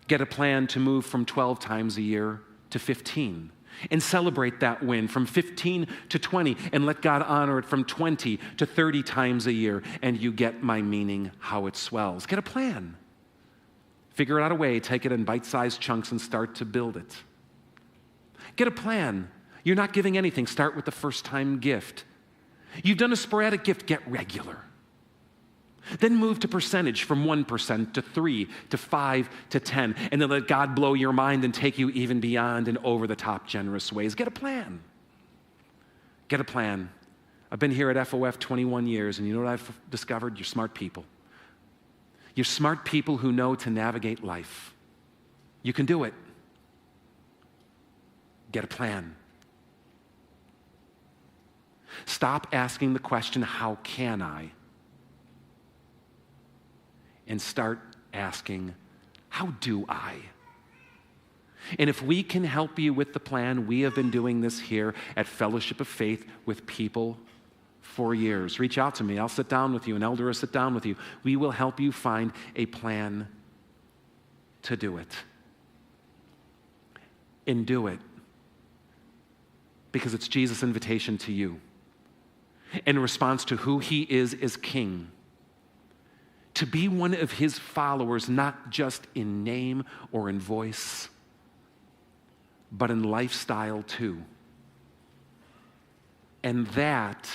Get a plan to move from 12 times a year to 15 and celebrate that win from 15 to 20 and let God honor it from 20 to 30 times a year, and you get my meaning, how it swells. Get a plan. Figure out a way, take it in bite-sized chunks and start to build it. Get a plan. You're not giving anything. Start with the first-time gift. You've done a sporadic gift. Get regular. Then move to percentage from 1% to 3 to 5 to 10. And then let God blow your mind and take you even beyond and over the top generous ways. Get a plan. Get a plan. I've been here at FOF 21 years, and you know what I've discovered? You're smart people. You're smart people who know to navigate life. You can do it. Get a plan. Stop asking the question, how can I? And start asking, how do I? And if we can help you with the plan, we have been doing this here at Fellowship of Faith with people for years. Reach out to me. I'll sit down with you. An elder will sit down with you. We will help you find a plan to do it. And do it because it's Jesus' invitation to you in response to who he is as king. To be one of his followers, not just in name or in voice, but in lifestyle too. And that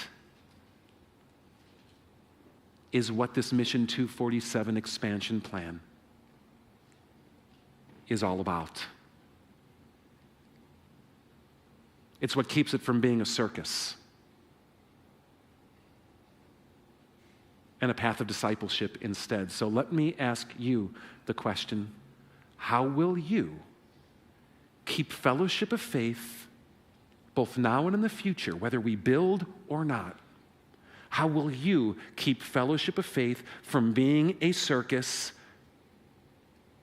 is what this Mission 247 expansion plan is all about. It's what keeps it from being a circus and a path of discipleship instead. So let me ask you the question, how will you keep Fellowship of Faith both now and in the future, whether we build or not? How will you keep Fellowship of Faith from being a circus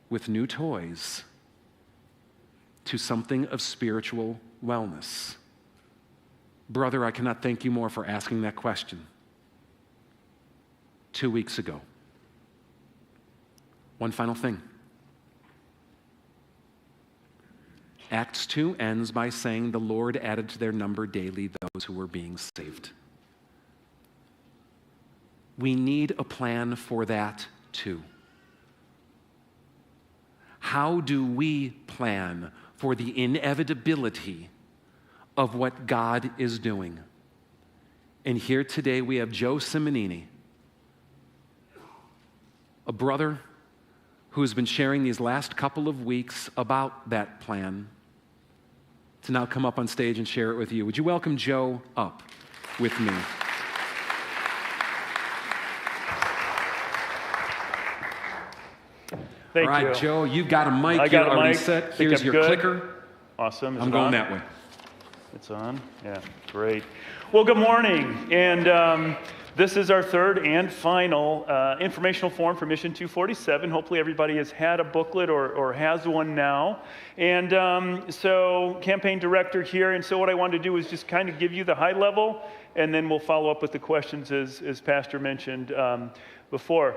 with new toys to something of spiritual wellness? Brother, I cannot thank you more for asking that question 2 weeks ago. One final thing. Acts 2 ends by saying the Lord added to their number daily those who were being saved. We need a plan for that too. How do we plan for the inevitability of what God is doing? And here today we have Joe Simonini, a brother who has been sharing these last couple of weeks about that plan, to now come up on stage and share it with you. Would you welcome Joe up with me? Thank All right, you. Joe, you've got a mic. I got You're a already mic. set. Think Here's I'm your good. clicker. Awesome. Is I'm it going on? that way. It's on? Yeah, great. Well, good morning. And this is our third and final informational form for Mission 247. Hopefully everybody has had a booklet or has one now. And so campaign director here. And so what I wanted to do is just kind of give you the high level and then we'll follow up with the questions as Pastor mentioned before.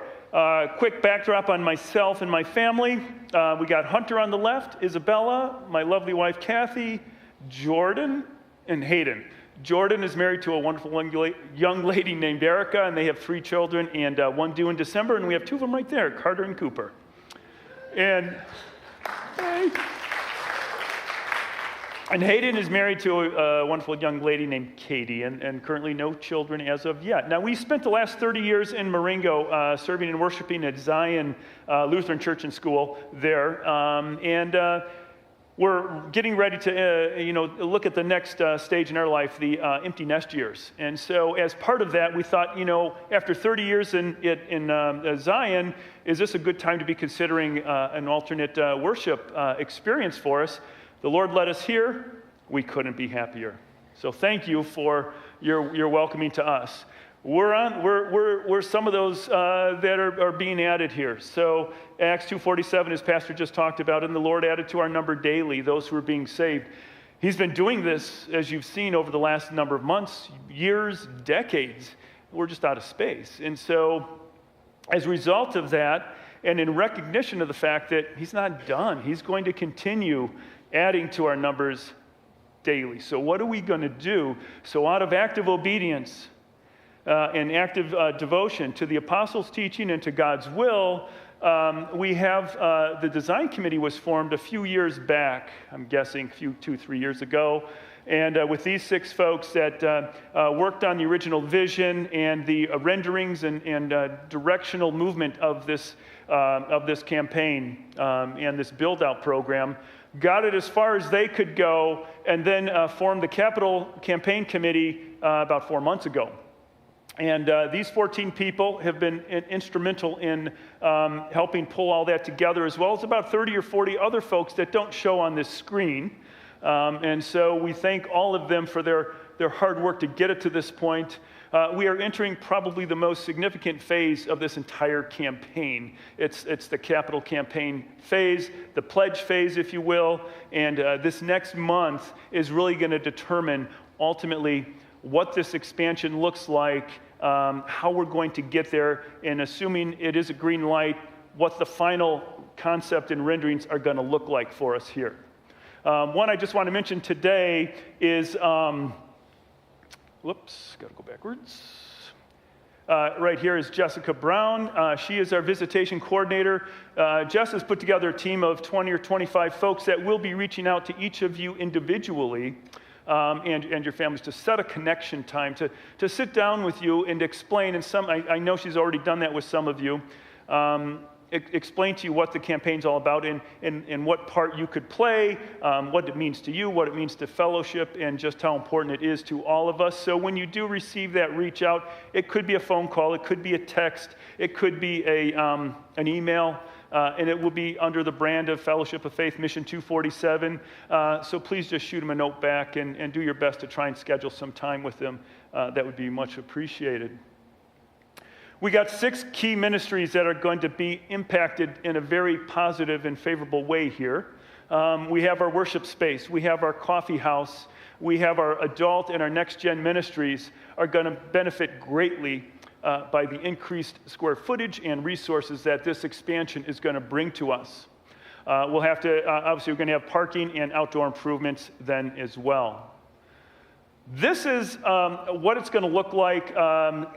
Quick backdrop on myself and my family. We got Hunter on the left, Isabella, my lovely wife Kathy, Jordan, and Hayden. Jordan is married to a wonderful young lady named Erica, and they have 3 children, and one due in December, and we have 2 of them right there, Carter and Cooper. And Hayden is married to a wonderful young lady named Katie, and currently no children as of yet. Now, we spent the last 30 years in Marengo serving and worshiping at Zion Lutheran Church and School there, and we're getting ready to look at the next stage in our life, the empty nest years. And so as part of that, we thought, after 30 years in Zion, is this a good time to be considering an alternate worship experience for us? The Lord led us here. We couldn't be happier. So thank you for your welcoming to us. We're some of those that are being added here. So Acts 2:47, as Pastor just talked about, and the Lord added to our number daily those who are being saved. He's been doing this, as you've seen, over the last number of months, years, decades. We're just out of space. And so as a result of that, and in recognition of the fact that he's not done, he's going to continue adding to our numbers daily. So what are we going to do? So out of active obedience and active devotion to the apostles' teaching and to God's will, we have the design committee was formed a few years back, I'm guessing 2-3 years ago, and with these 6 folks that worked on the original vision and the renderings and directional movement of this campaign and this build-out program, got it as far as they could go, and then formed the Capital Campaign Committee about 4 months ago. And these 14 people have been instrumental in helping pull all that together, as well as about 30 or 40 other folks that don't show on this screen. And so we thank all of them for their hard work to get it to this point. We are entering probably the most significant phase of this entire campaign. It's the capital campaign phase, the pledge phase, if you will, and this next month is really going to determine ultimately what this expansion looks like, how we're going to get there, and assuming it is a green light, what the final concept and renderings are going to look like for us here. One I just want to mention today is whoops, got to go backwards. Right here is Jessica Brown. She is our visitation coordinator. Jess has put together a team of 20 or 25 folks that will be reaching out to each of you individually and your families to set a connection time, to sit down with you and explain. And I know she's already done that with some of you. Explain to you what the campaign's all about and what part you could play, what it means to you, what it means to fellowship, and just how important it is to all of us. So when you do receive that reach out, it could be a phone call, it could be a text, it could be an email, and it will be under the brand of Fellowship of Faith Mission 247. So please just shoot them a note back and do your best to try and schedule some time with them. That would be much appreciated. We got 6 key ministries that are going to be impacted in a very positive and favorable way here. We have our worship space. We have our coffee house. We have our adult and our next-gen ministries are going to benefit greatly by the increased square footage and resources that this expansion is going to bring to us. We'll have to, obviously, we're going to have parking and outdoor improvements then as well. This is what it's going to look like,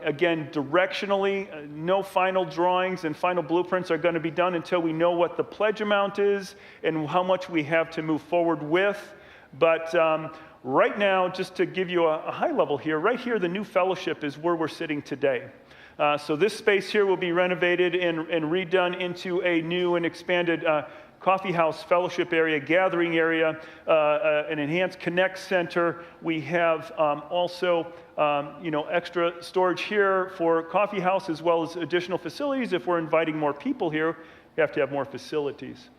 again, directionally. No final drawings and final blueprints are going to be done until we know what the pledge amount is and how much we have to move forward with. But right now, just to give you a high level here, right here, the new fellowship is where we're sitting today. So this space here will be renovated and redone into a new and expanded coffee house, fellowship area, gathering area, an enhanced Connect Center. We have also, extra storage here for coffee house as well as additional facilities. If we're inviting more people here, we have to have more facilities.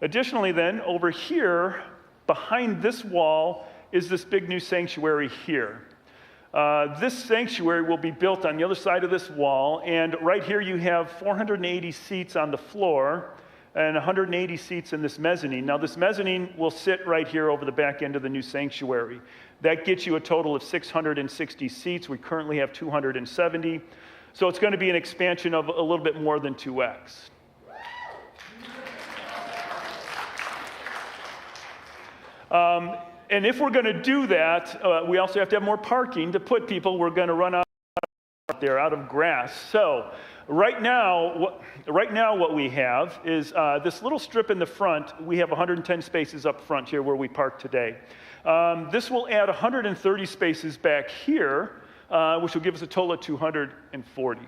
Additionally then, over here, behind this wall is this big new sanctuary here. This sanctuary will be built on the other side of this wall, and right here you have 480 seats on the floor. and 180 seats in this mezzanine. Now, this mezzanine will sit right here over the back end of the new sanctuary. That gets you a total of 660 seats. We currently have 270. So it's going to be an expansion of a little bit more than 2x. And if we're going to do that, we also have to have more parking to put people. We're going to run out there, out of grass. So right now what we have is this little strip in the front. We have 110 spaces up front here where we park today. This will add 130 spaces back here, which will give us a total of 240.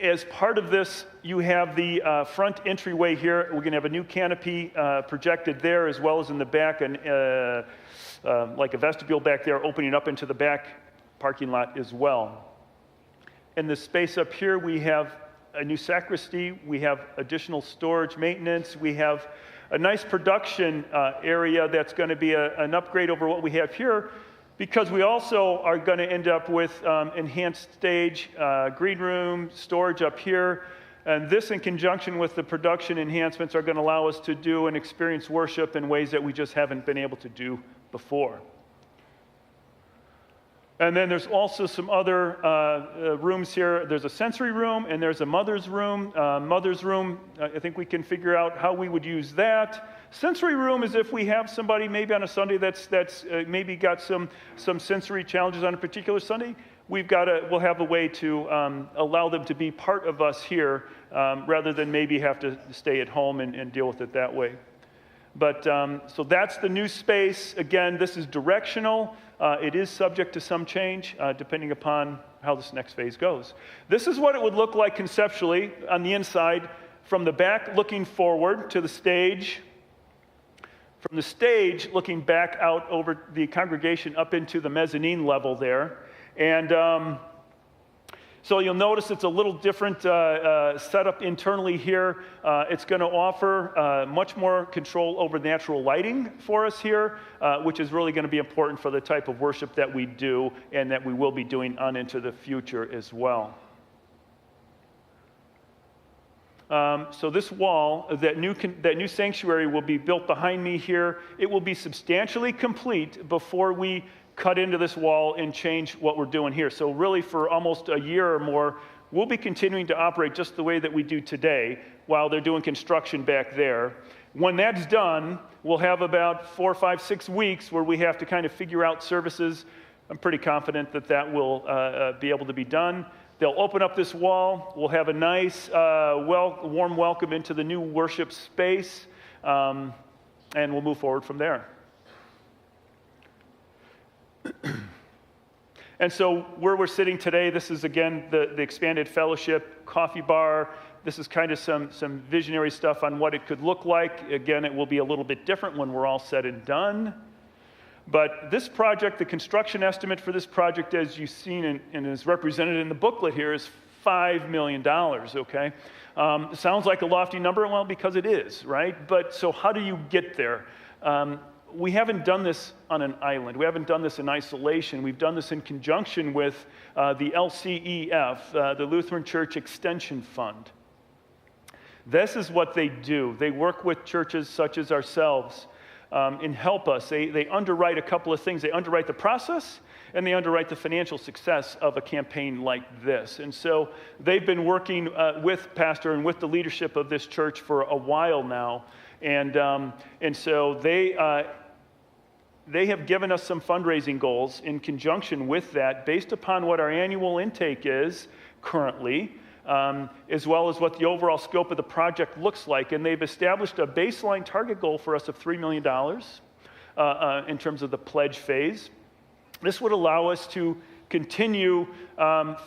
As part of this, you have the front entryway here. We're going to have a new canopy projected there, as well as in the back, and like a vestibule back there opening up into the back parking lot as well. In the space up here, we have a new sacristy. We have additional storage maintenance. We have a nice production area that's going to be an upgrade over what we have here, because we also are going to end up with enhanced stage, green room, storage up here. And this, in conjunction with the production enhancements, are going to allow us to do and experience worship in ways that we just haven't been able to do before. And then there's also some other rooms here. There's a sensory room and there's a mother's room. Mother's room, I think we can figure out how we would use that. Sensory room is if we have somebody maybe on a Sunday that's maybe got some sensory challenges on a particular Sunday. We'll have a way to allow them to be part of us here rather than maybe have to stay at home and deal with it that way. But so that's the new space. Again, this is directional. It is subject to some change depending upon how this next phase goes. This is what it would look like conceptually on the inside, from the back looking forward to the stage, from the stage looking back out over the congregation up into the mezzanine level there. And so you'll notice it's a little different setup internally here. It's going to offer much more control over natural lighting for us here, which is really going to be important for the type of worship that we do and that we will be doing on into the future as well. So this wall, that new sanctuary will be built behind me here. It will be substantially complete before we cut into this wall and change what we're doing here. So really for almost a year or more, we'll be continuing to operate just the way that we do today while they're doing construction back there. When that's done, we'll have about 4, 5, 6 weeks where we have to kind of figure out services. I'm pretty confident that will be able to be done. They'll open up this wall. We'll have a nice, warm welcome into the new worship space, and we'll move forward from there. And so where we're sitting today, this is, again, the expanded fellowship coffee bar. This is kind of some visionary stuff on what it could look like. Again, it will be a little bit different when we're all said and done. But this project, the construction estimate for this project, as you've seen and is represented in the booklet here, is $5 million, okay? Sounds like a lofty number, well, because it is, right? But so how do you get there? We haven't done this on an island. We haven't done this in isolation. We've done this in conjunction with the LCEF, the Lutheran Church Extension Fund. This is what they do. They work with churches such as ourselves and help us. They underwrite a couple of things. They underwrite the process, and they underwrite the financial success of a campaign like this. And so they've been working with Pastor and with the leadership of this church for a while now. And so they have given us some fundraising goals in conjunction with that, based upon what our annual intake is currently, as well as what the overall scope of the project looks like. And they've established a baseline target goal for us of $3 million in terms of the pledge phase. This would allow us to continue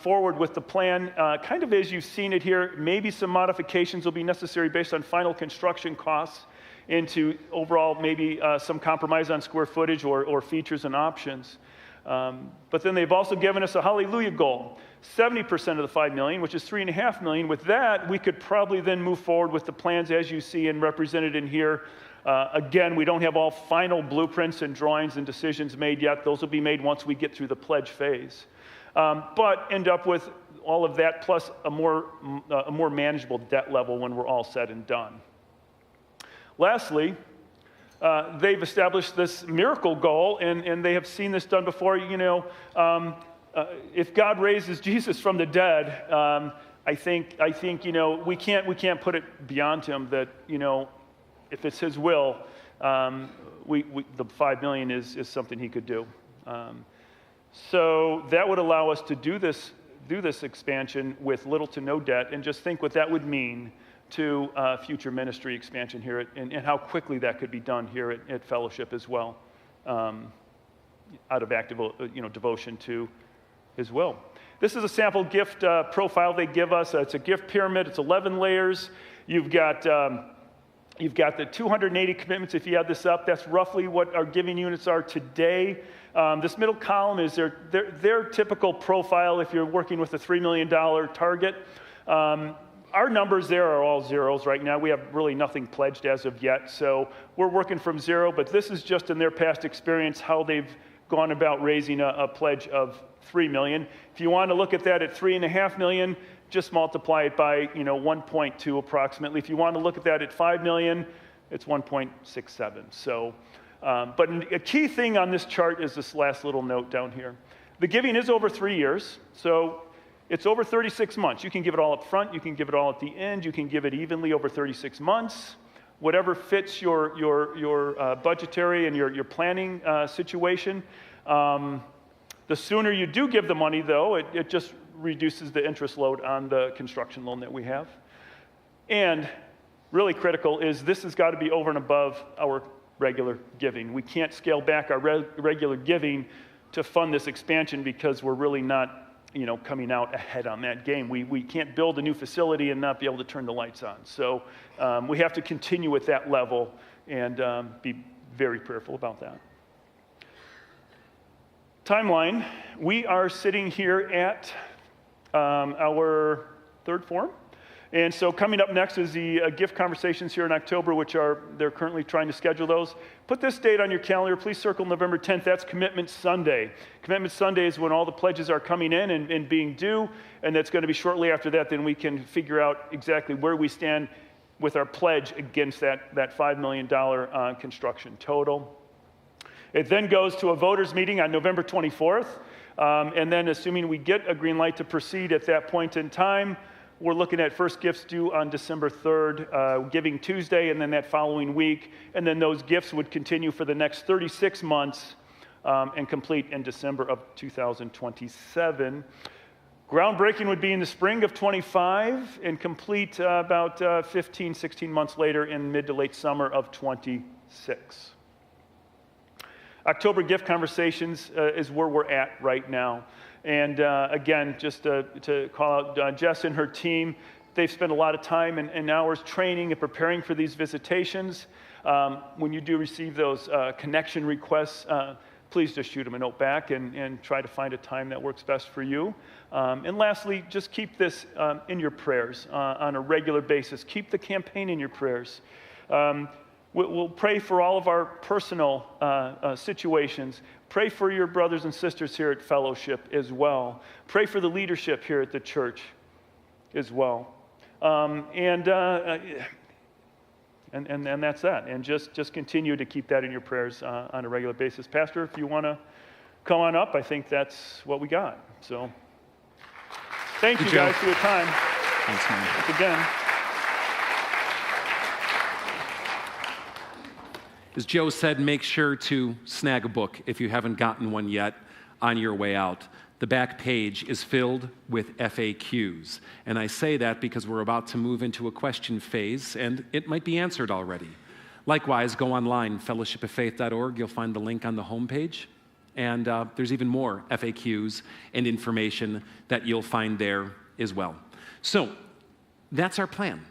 forward with the plan, kind of as you've seen it here. Maybe some modifications will be necessary based on final construction costs, into overall maybe some compromise on square footage or features and options. But then they've also given us a hallelujah goal, 70% of the $5 million, which is $3.5 million. With that, we could probably then move forward with the plans as you see and represented in here. Again, we don't have all final blueprints and drawings and decisions made yet. Those will be made once we get through the pledge phase. But end up with all of that plus a more manageable debt level when we're all said and done. Lastly, they've established this miracle goal, and they have seen this done before. If God raises Jesus from the dead, I think we can't put it beyond him that if it's his will, the 5 million is something he could do. So that would allow us to do this expansion with little to no debt, and just think what that would mean to future ministry expansion here and how quickly that could be done here at Fellowship as well, out of active devotion to his will. This is a sample gift profile they give us. It's a gift pyramid. It's 11 layers. You've got the 280 commitments. If you add this up, that's roughly what our giving units are today. This middle column is their typical profile if you're working with a $3 million target. Our numbers there are all zeros right now. We have really nothing pledged as of yet, so we're working from zero, but this is just in their past experience how they've gone about raising a pledge of $3 million. If you want to look at that at $3.5 million, just multiply it by 1.2 approximately. If you want to look at that at $5 million, it's 1.67. So, but a key thing on this chart is this last little note down here. The giving is over 3 years, so it's over 36 months. You can give it all up front, you can give it all at the end, you can give it evenly over 36 months. Whatever fits your budgetary and your planning situation. The sooner you do give the money, though, it just reduces the interest load on the construction loan that we have. And really critical is this has got to be over and above our regular giving. We can't scale back our regular giving to fund this expansion because we're really not coming out ahead on that game. We can't build a new facility and not be able to turn the lights on. So we have to continue at that level and be very prayerful about that. Timeline, we are sitting here at our third forum. And so coming up next is the gift conversations here in October, they're currently trying to schedule those. Put this date on your calendar. Please circle November 10th. That's Commitment Sunday. Commitment Sunday is when all the pledges are coming in and being due, and that's going to be shortly after that. Then we can figure out exactly where we stand with our pledge against that $5 million construction total. It then goes to a voters meeting on November 24th, and then assuming we get a green light to proceed at that point in time, we're looking at first gifts due on December 3rd, Giving Tuesday, and then that following week. And then those gifts would continue for the next 36 months and complete in December of 2027. Groundbreaking would be in the spring of 25 and complete about 15, 16 months later in mid to late summer of 26. October gift conversations is where we're at right now. And again, just to call out Jess and her team, they've spent a lot of time and hours training and preparing for these visitations. When you do receive those connection requests, please just shoot them a note back and try to find a time that works best for you. And lastly, just keep this in your prayers on a regular basis. Keep the campaign in your prayers. We'll pray for all of our personal situations. Pray for your brothers and sisters here at Fellowship as well. Pray for the leadership here at the church as well. And that's that. And just continue to keep that in your prayers on a regular basis. Pastor, if you want to come on up, I think that's what we got. So thank you guys for your time. Thanks, man. Once again. As Joe said, make sure to snag a book if you haven't gotten one yet on your way out. The back page is filled with FAQs. And I say that because we're about to move into a question phase, and it might be answered already. Likewise, go online, fellowshipoffaith.org. You'll find the link on the homepage. And there's even more FAQs and information that you'll find there as well. So that's our plan.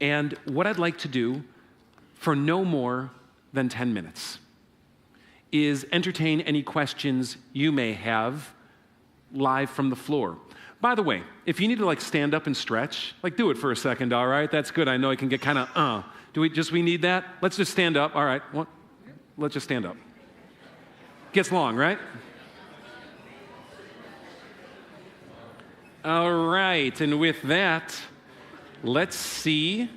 And what I'd like to do for no more than 10 minutes is entertain any questions you may have live from the floor. By the way, if you need to stand up and stretch, do it for a second, all right? That's good. I know I can get kind of, Do we need that? Let's just stand up. All right. Let's just stand up. Gets long, right? All right, and with that, let's see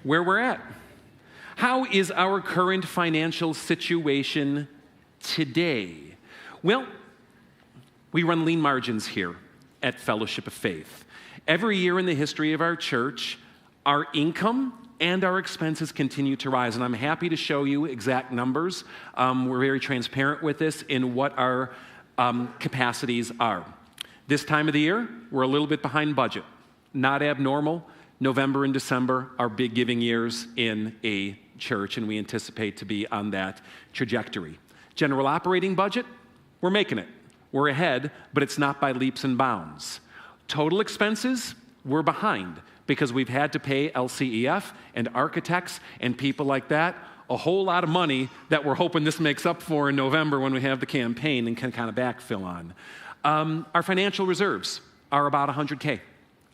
where we're at. How is our current financial situation today? Well, we run lean margins here at Fellowship of Faith. Every year in the history of our church, our income and our expenses continue to rise, and I'm happy to show you exact numbers. We're very transparent with this in what our capacities are. This time of the year, we're a little bit behind budget. Not abnormal. November and December are big giving years in a church, and we anticipate to be on that trajectory. General operating budget, we're making it. We're ahead, but it's not by leaps and bounds. Total expenses, we're behind because we've had to pay LCEF and architects and people like that a whole lot of money that we're hoping this makes up for in November when we have the campaign and can kind of backfill on. Our financial reserves are about $100K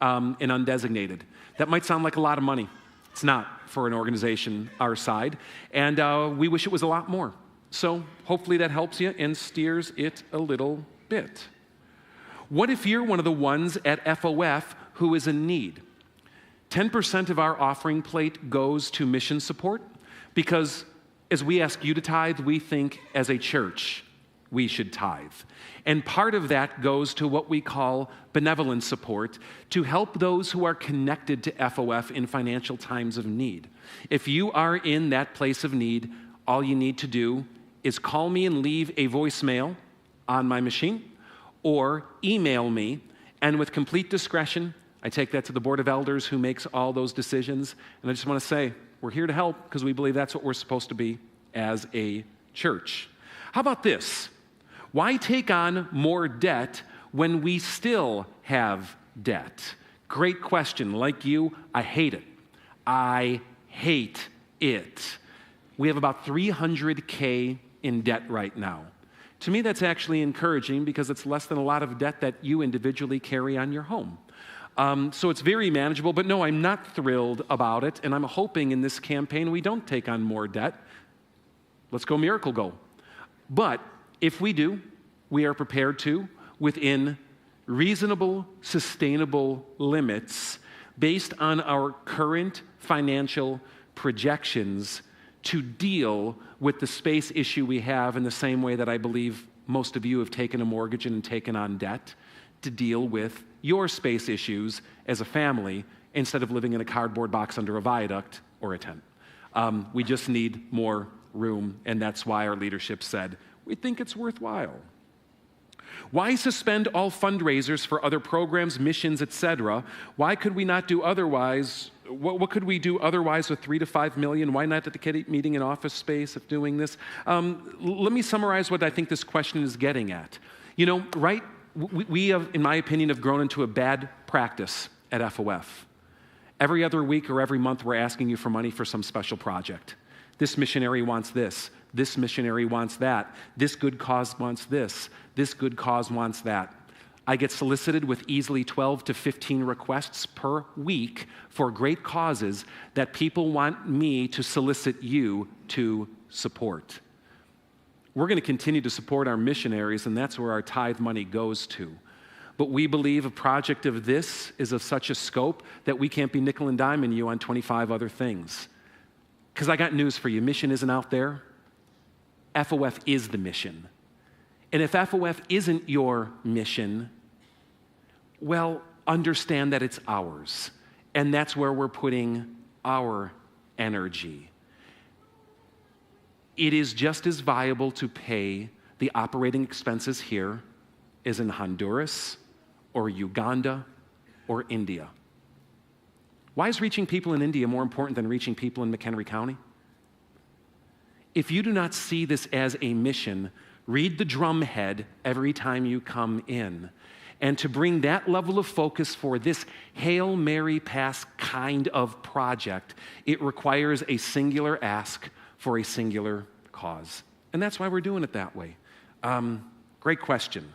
in undesignated. That might sound like a lot of money. It's not for an organization our side, and we wish it was a lot more. So hopefully that helps you and steers it a little bit. What if you're one of the ones at FOF who is in need? 10% of our offering plate goes to mission support because as we ask you to tithe, we think as a church we should tithe. And part of that goes to what we call benevolent support to help those who are connected to FOF in financial times of need. If you are in that place of need, all you need to do is call me and leave a voicemail on my machine or email me, and with complete discretion, I take that to the Board of Elders who makes all those decisions, and I just want to say, we're here to help because we believe that's what we're supposed to be as a church. How about this? Why take on more debt when we still have debt? Great question. Like you, I hate it. I hate it. We have about $300K in debt right now. To me, that's actually encouraging because it's less than a lot of debt that you individually carry on your home. So it's very manageable, but no, I'm not thrilled about it, and I'm hoping in this campaign we don't take on more debt. Let's go Miracle Go. But if we do, we are prepared to, within reasonable, sustainable limits, based on our current financial projections, to deal with the space issue we have in the same way that I believe most of you have taken a mortgage and taken on debt, to deal with your space issues as a family instead of living in a cardboard box under a viaduct or a tent. We just need more room, and that's why our leadership said, we think it's worthwhile. Why suspend all fundraisers for other programs, missions, etc.? Why could we not do otherwise? What could we do otherwise with $3 to $5 million? Why not dedicate meeting and office space of doing this? Let me summarize what I think this question is getting at. You know, we have, in my opinion, have grown into a bad practice at FOF. Every other week or every month, we're asking you for money for some special project. This missionary wants this. This missionary wants that. This good cause wants this. This good cause wants that. I get solicited with easily 12 to 15 requests per week for great causes that people want me to solicit you to support. We're going to continue to support our missionaries, and that's where our tithe money goes to. But we believe a project of this is of such a scope that we can't be nickel and diming you on 25 other things. Because I got news for you. Mission isn't out there. FOF is the mission. And if FOF isn't your mission, well, understand that it's ours. And that's where we're putting our energy. It is just as viable to pay the operating expenses here as in Honduras or Uganda or India. Why is reaching people in India more important than reaching people in McHenry County? If you do not see this as a mission, read the drumhead every time you come in. And to bring that level of focus for this Hail Mary pass kind of project, it requires a singular ask for a singular cause. And that's why we're doing it that way. Great question.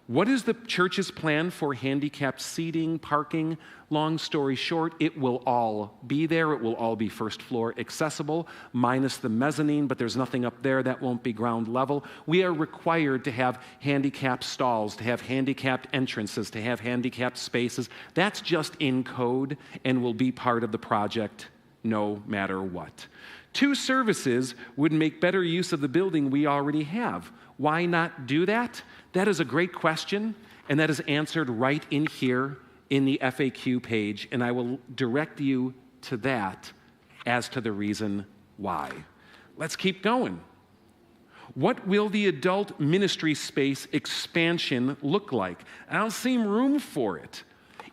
What is the church's plan for handicapped seating, parking? Long story short, it will all be there. It will all be first floor accessible, minus the mezzanine, but there's nothing up there that won't be ground level. We are required to have handicapped stalls, to have handicapped entrances, to have handicapped spaces. That's just in code and will be part of the project no matter what. 2 services would make better use of the building we already have. Why not do that? That is a great question, and that is answered right in here in the FAQ page, and I will direct you to that as to the reason why. Let's keep going. What will the adult ministry space expansion look like? I don't see room for it.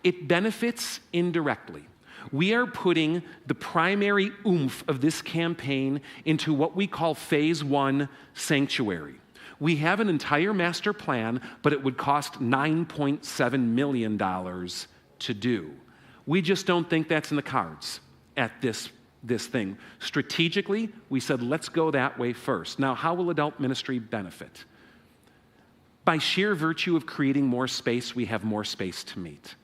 It benefits indirectly. We are putting the primary oomph of this campaign into what we call Phase 1 Sanctuary. We have an entire master plan, but it would cost $9.7 million to do. We just don't think that's in the cards at this thing. Strategically, we said, let's go that way first. Now, how will adult ministry benefit? By sheer virtue of creating more space, we have more space to meet.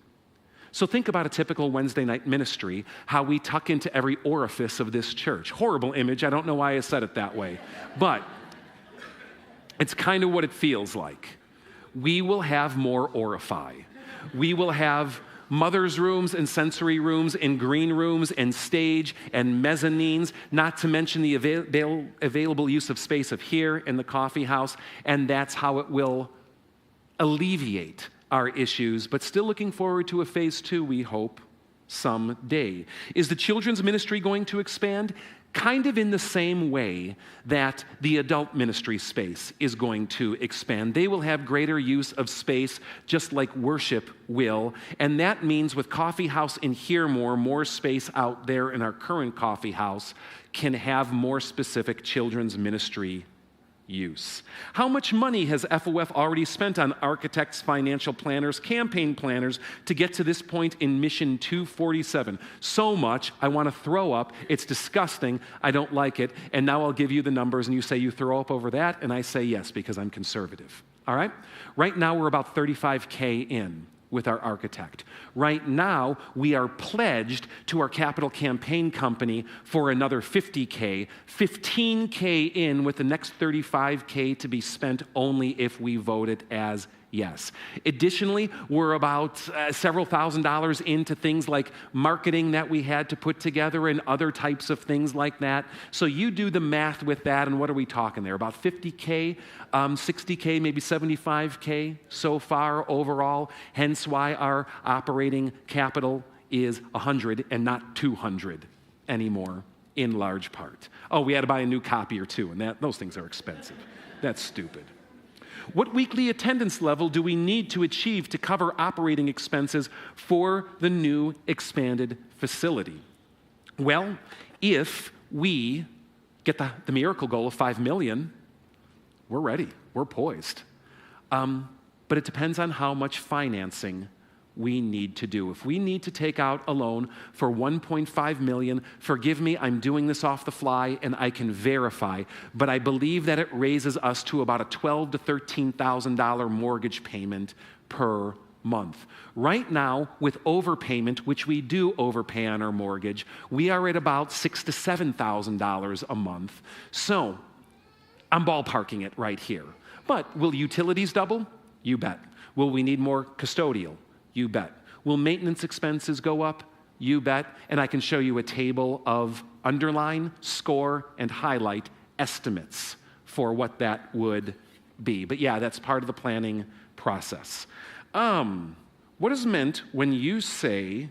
So think about a typical Wednesday night ministry, how we tuck into every orifice of this church. Horrible image. I don't know why I said it that way. But it's kind of what it feels like. We will have more orify. We will have mother's rooms and sensory rooms and green rooms and stage and mezzanines, not to mention the available use of space of here in the coffee house. And that's how it will alleviate our issues, but still looking forward to a Phase 2, we hope, someday. Is the children's ministry going to expand? Kind of in the same way that the adult ministry space is going to expand. They will have greater use of space, just like worship will, and that means with Coffee House in here more space out there in our current coffee house can have more specific children's ministry use. How much money has FOF already spent on architects, financial planners, campaign planners to get to this point in Mission 247? So much, I want to throw up. It's disgusting. I don't like it. And now I'll give you the numbers, and you say you throw up over that, and I say yes, because I'm conservative. All right? Right now, we're about $35K in with our architect. Right now, we are pledged to our capital campaign company for another $50K, $15K in with the next $35K to be spent only if we vote it as yes. Additionally, we're about several $1,000s into things like marketing that we had to put together and other types of things like that. So you do the math with that, and what are we talking there? About $50K, $60K, maybe $75K so far overall, hence why our operating capital is $100 and not $200 anymore, in large part. Oh, we had to buy a new copier too, and those things are expensive. That's stupid. What weekly attendance level do we need to achieve to cover operating expenses for the new expanded facility? Well, if we get the miracle goal of 5 million, we're ready. We're poised. But it depends on how much financing we need to do. If we need to take out a loan for $1.5 million, forgive me, I'm doing this off the fly and I can verify, but I believe that it raises us to about a $12,000 to $13,000 mortgage payment per month. Right now, with overpayment, which we do overpay on our mortgage, we are at about $6,000 to $7,000 a month. So I'm ballparking it right here. But will utilities double? You bet. Will we need more custodial? You bet. Will maintenance expenses go up? You bet. And I can show you a table of underline, score, and highlight estimates for what that would be. But yeah, that's part of the planning process. What is meant when you say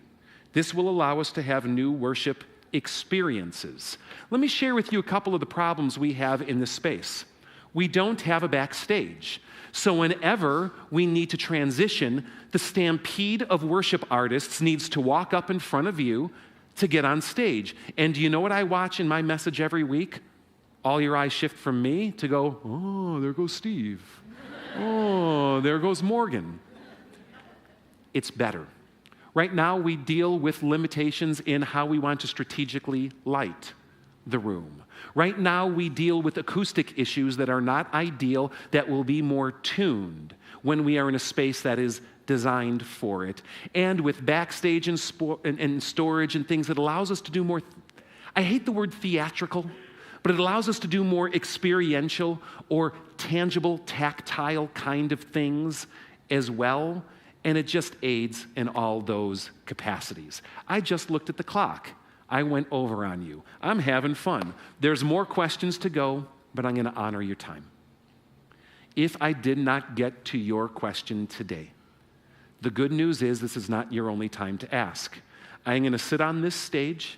this will allow us to have new worship experiences? Let me share with you a couple of the problems we have in this space. We don't have a backstage. So whenever we need to transition, the stampede of worship artists needs to walk up in front of you to get on stage. And do you know what I watch in my message every week? All your eyes shift from me to go, oh, there goes Steve. Oh, there goes Morgan. It's better. Right now, we deal with limitations in how we want to strategically light. the room. Right now, we deal with acoustic issues that are not ideal, that will be more tuned when we are in a space that is designed for it. And with backstage and storage and things, that allows us to do more, I hate the word theatrical, but it allows us to do more experiential or tangible, tactile kind of things as well. And it just aids in all those capacities. I just looked at the clock. I went over on you. I'm having fun. There's more questions to go, but I'm going to honor your time. If I did not get to your question today, the good news is this is not your only time to ask. I'm going to sit on this stage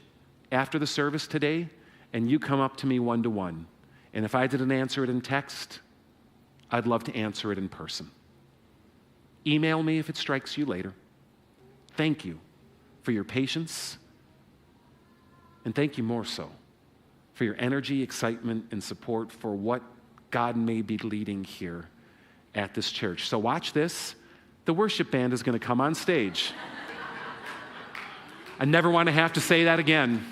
after the service today, and you come up to me one-to-one. And if I didn't answer it in text, I'd love to answer it in person. Email me if it strikes you later. Thank you for your patience. And thank you more so for your energy, excitement, and support for what God may be leading here at this church. So watch this. The worship band is going to come on stage. I never want to have to say that again.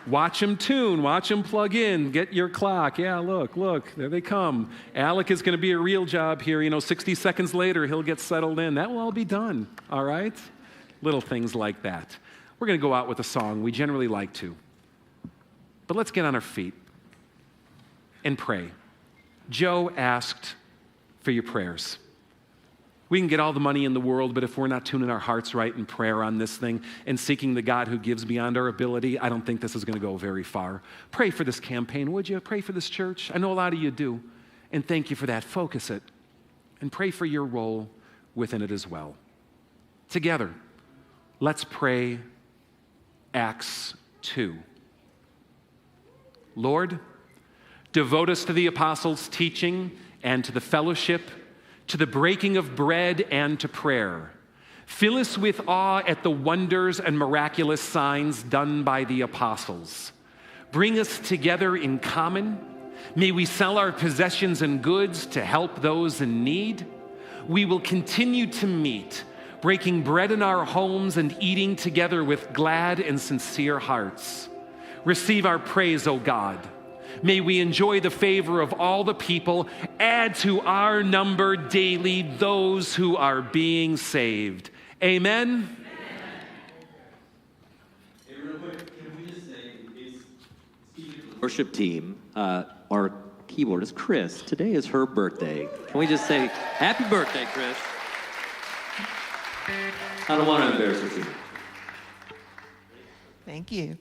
Watch them tune, watch them plug in, get your clock. Yeah, look, there they come. Alec is going to be a real job here. 60 seconds later, he'll get settled in. That will all be done, all right? Little things like that. We're going to go out with a song. We generally like to. But let's get on our feet and pray. Joe asked for your prayers. We can get all the money in the world, but if we're not tuning our hearts right in prayer on this thing and seeking the God who gives beyond our ability, I don't think this is going to go very far. Pray for this campaign, would you? Pray for this church. I know a lot of you do. And thank you for that. Focus it. And pray for your role within it as well. Together, let's pray Acts 2. Lord, devote us to the apostles' teaching and to the fellowship, to the breaking of bread and to prayer. Fill us with awe at the wonders and miraculous signs done by the apostles. Bring us together in common. May we sell our possessions and goods to help those in need. We will continue to meet, breaking bread in our homes and eating together with glad and sincere hearts. Receive our praise, O God. May we enjoy the favor of all the people. Add to our number daily those who are being saved. Amen? Hey, real quick, can we just say, worship team, our keyboardist, Chris, today is her birthday. Can we just say, happy birthday, Chris? I don't want to embarrass her too. Thank you.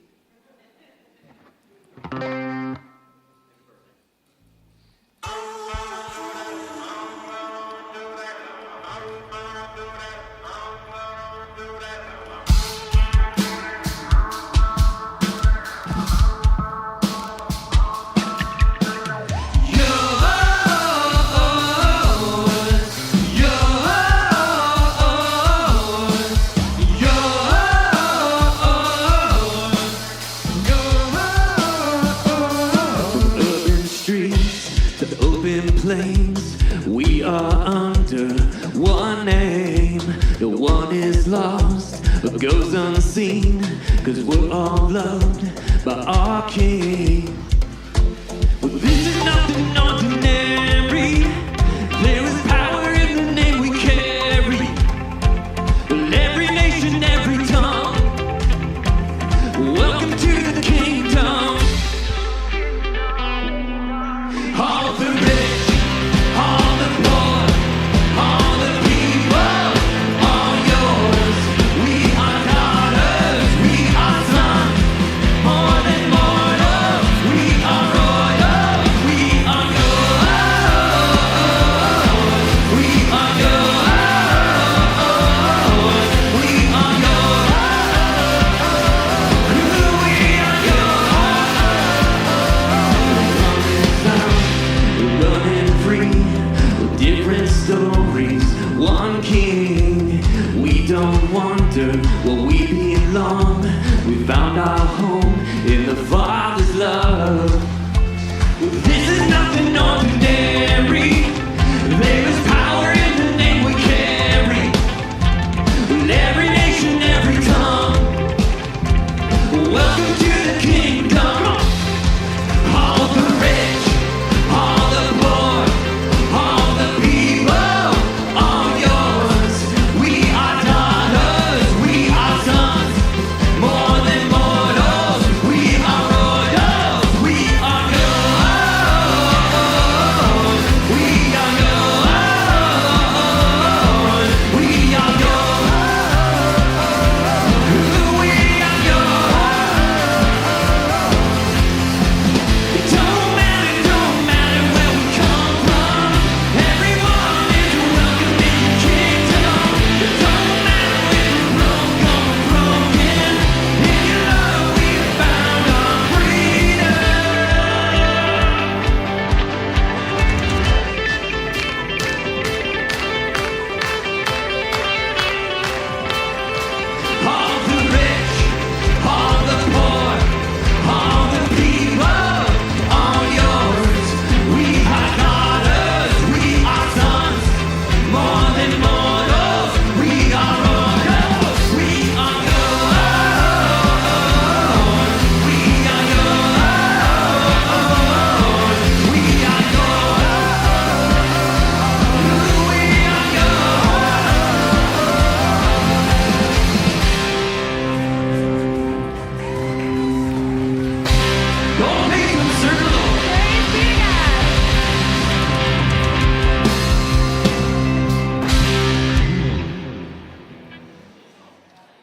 We are under one name. No one is lost but goes unseen, 'cause we're all loved by our King. Well, this is nothing ordinary. There is power in the name we carry. Well, every nation, every tongue, welcome to the kingdom. All the rich, all the poor, all the people, all yours. We are daughters, we are sons, more than mortals. We are royal, we are yours. We are yours, we are yours. We are yours. Running free, with different stories, one King. We don't wonder where we belong. We found our home in the Father's love. This is nothing ordinary. There is power in the name we carry. Every nation, every tongue,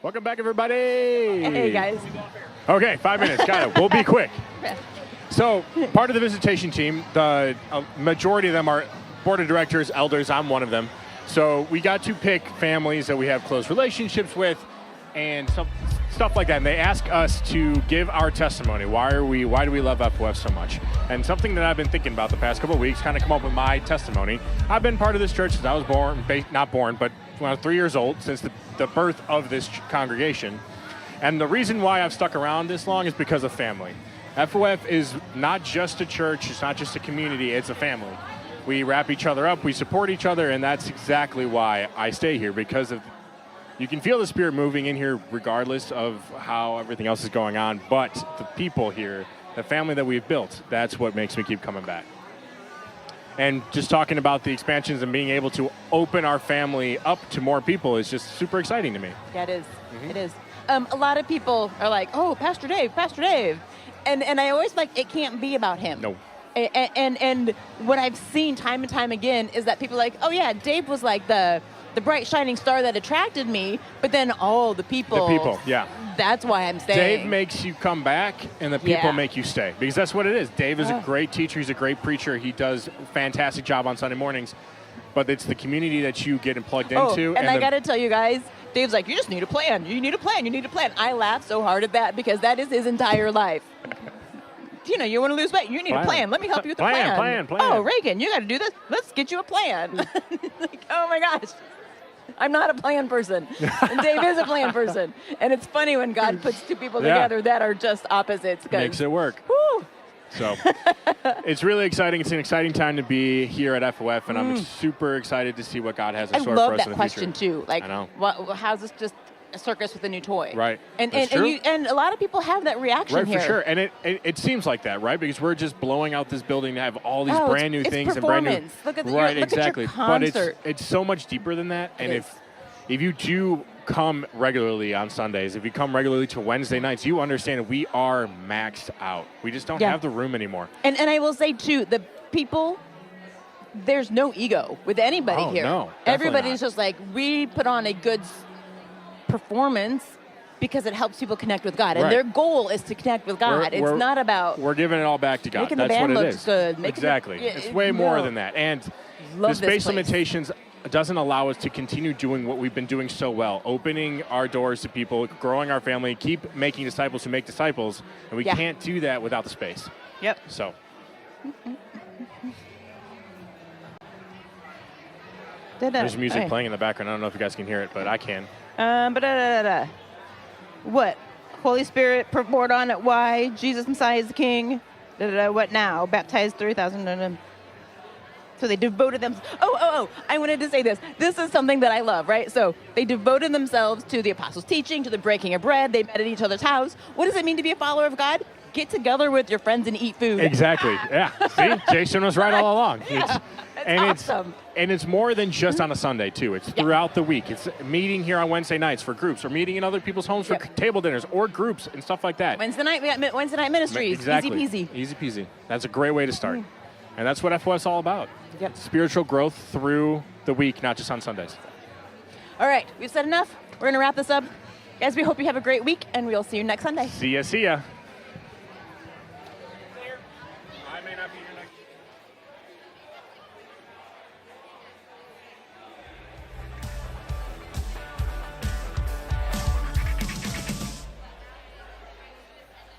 Welcome back, everybody. Hey, guys. Okay, 5 minutes. Got it. We'll be quick. So, part of the visitation team, the majority of them are board of directors, elders. I'm one of them. So, we got to pick families that we have close relationships with and stuff like that. And they ask us to give our testimony. Why do we love FOF so much? And something that I've been thinking about the past couple of weeks, kind of come up with my testimony. I've been part of this church since I was not born, but when I was 3 years old, since the birth of this congregation. And the reason why I've stuck around this long is because of family. FOF is not just a church, it's not just a community, it's a family. We wrap each other up, we support each other, and that's exactly why I stay here, because of you can feel the Spirit moving in here regardless of how everything else is going on, but the people here, the family that we've built, that's what makes me keep coming back. And just talking about the expansions and being able to open our family up to more people is just super exciting to me. Yeah, it is. It is. A lot of people are like, oh, Pastor Dave. And I always like, it can't be about him. No. And what I've seen time and time again is that people are like, oh yeah, Dave was like the bright shining star that attracted me, but then all the people, yeah. That's why I'm staying. Dave makes you come back, and the people make you stay, because that's what it is. Dave is a great teacher. He's a great preacher. He does a fantastic job on Sunday mornings, but it's the community that you get plugged into. And I got to tell you guys, Dave's like, you just need a plan. You need a plan. You need a plan. I laugh so hard at that because that is his entire life. You want to lose weight. You need a plan. Let me help you with the plan. Plan. Oh, Reagan, you got to do this. Let's get you a plan. Like, oh my gosh. I'm not a plan person. And Dave is a plan person. And it's funny when God puts two people together that are just opposites. Makes it work. Woo. So it's really exciting. It's an exciting time to be here at FOF, and I'm super excited to see what God has in store for us in the future. I love that question too. Like, I know. How's this just a circus with a new toy? Right. And a lot of people have that reaction here. Right, for sure. And it seems like that, right? Because we're just blowing out this building to have all these brand new things and brand new. Look at exactly. Look at your concert. But it's so much deeper than that. And if you do come regularly on Sundays, if you come regularly to Wednesday nights, you understand we are maxed out. We just don't have the room anymore. And I will say too, the people, there's no ego with anybody here. No, everybody's just like, we put on a good performance because it helps people connect with God, and their goal is to connect with God. It's not about we're giving it all back to God. Making That's the band what it looks is. good. Exactly. It's way more than that. And the space limitations doesn't allow us to continue doing what we've been doing so well, opening our doors to people, growing our family, keep making disciples who make disciples, and we can't do that without the space. Yep. So. There's music playing in the background. I don't know if you guys can hear it, but I can. What? Holy Spirit poured on it. Why? Jesus Messiah is the King. What now? Baptized 3,000. So they devoted them. I wanted to say this. This is something that I love, right? So they devoted themselves to the apostles' teaching, to the breaking of bread. They met at each other's house. What does it mean to be a follower of God? Get together with your friends and eat food. Exactly. Yeah. See, Jason was right all along. Yeah. It's awesome. And it's more than just on a Sunday, too. It's throughout the week. It's meeting here on Wednesday nights for groups, or meeting in other people's homes for table dinners or groups and stuff like that. Wednesday night ministries. Exactly. Easy peasy. Easy peasy. That's a great way to start. And that's what FOF is all about. Yep. Spiritual growth through the week, not just on Sundays. All right. We've said enough. We're going to wrap this up. Guys, we hope you have a great week, and we'll see you next Sunday. See ya. I may not be here next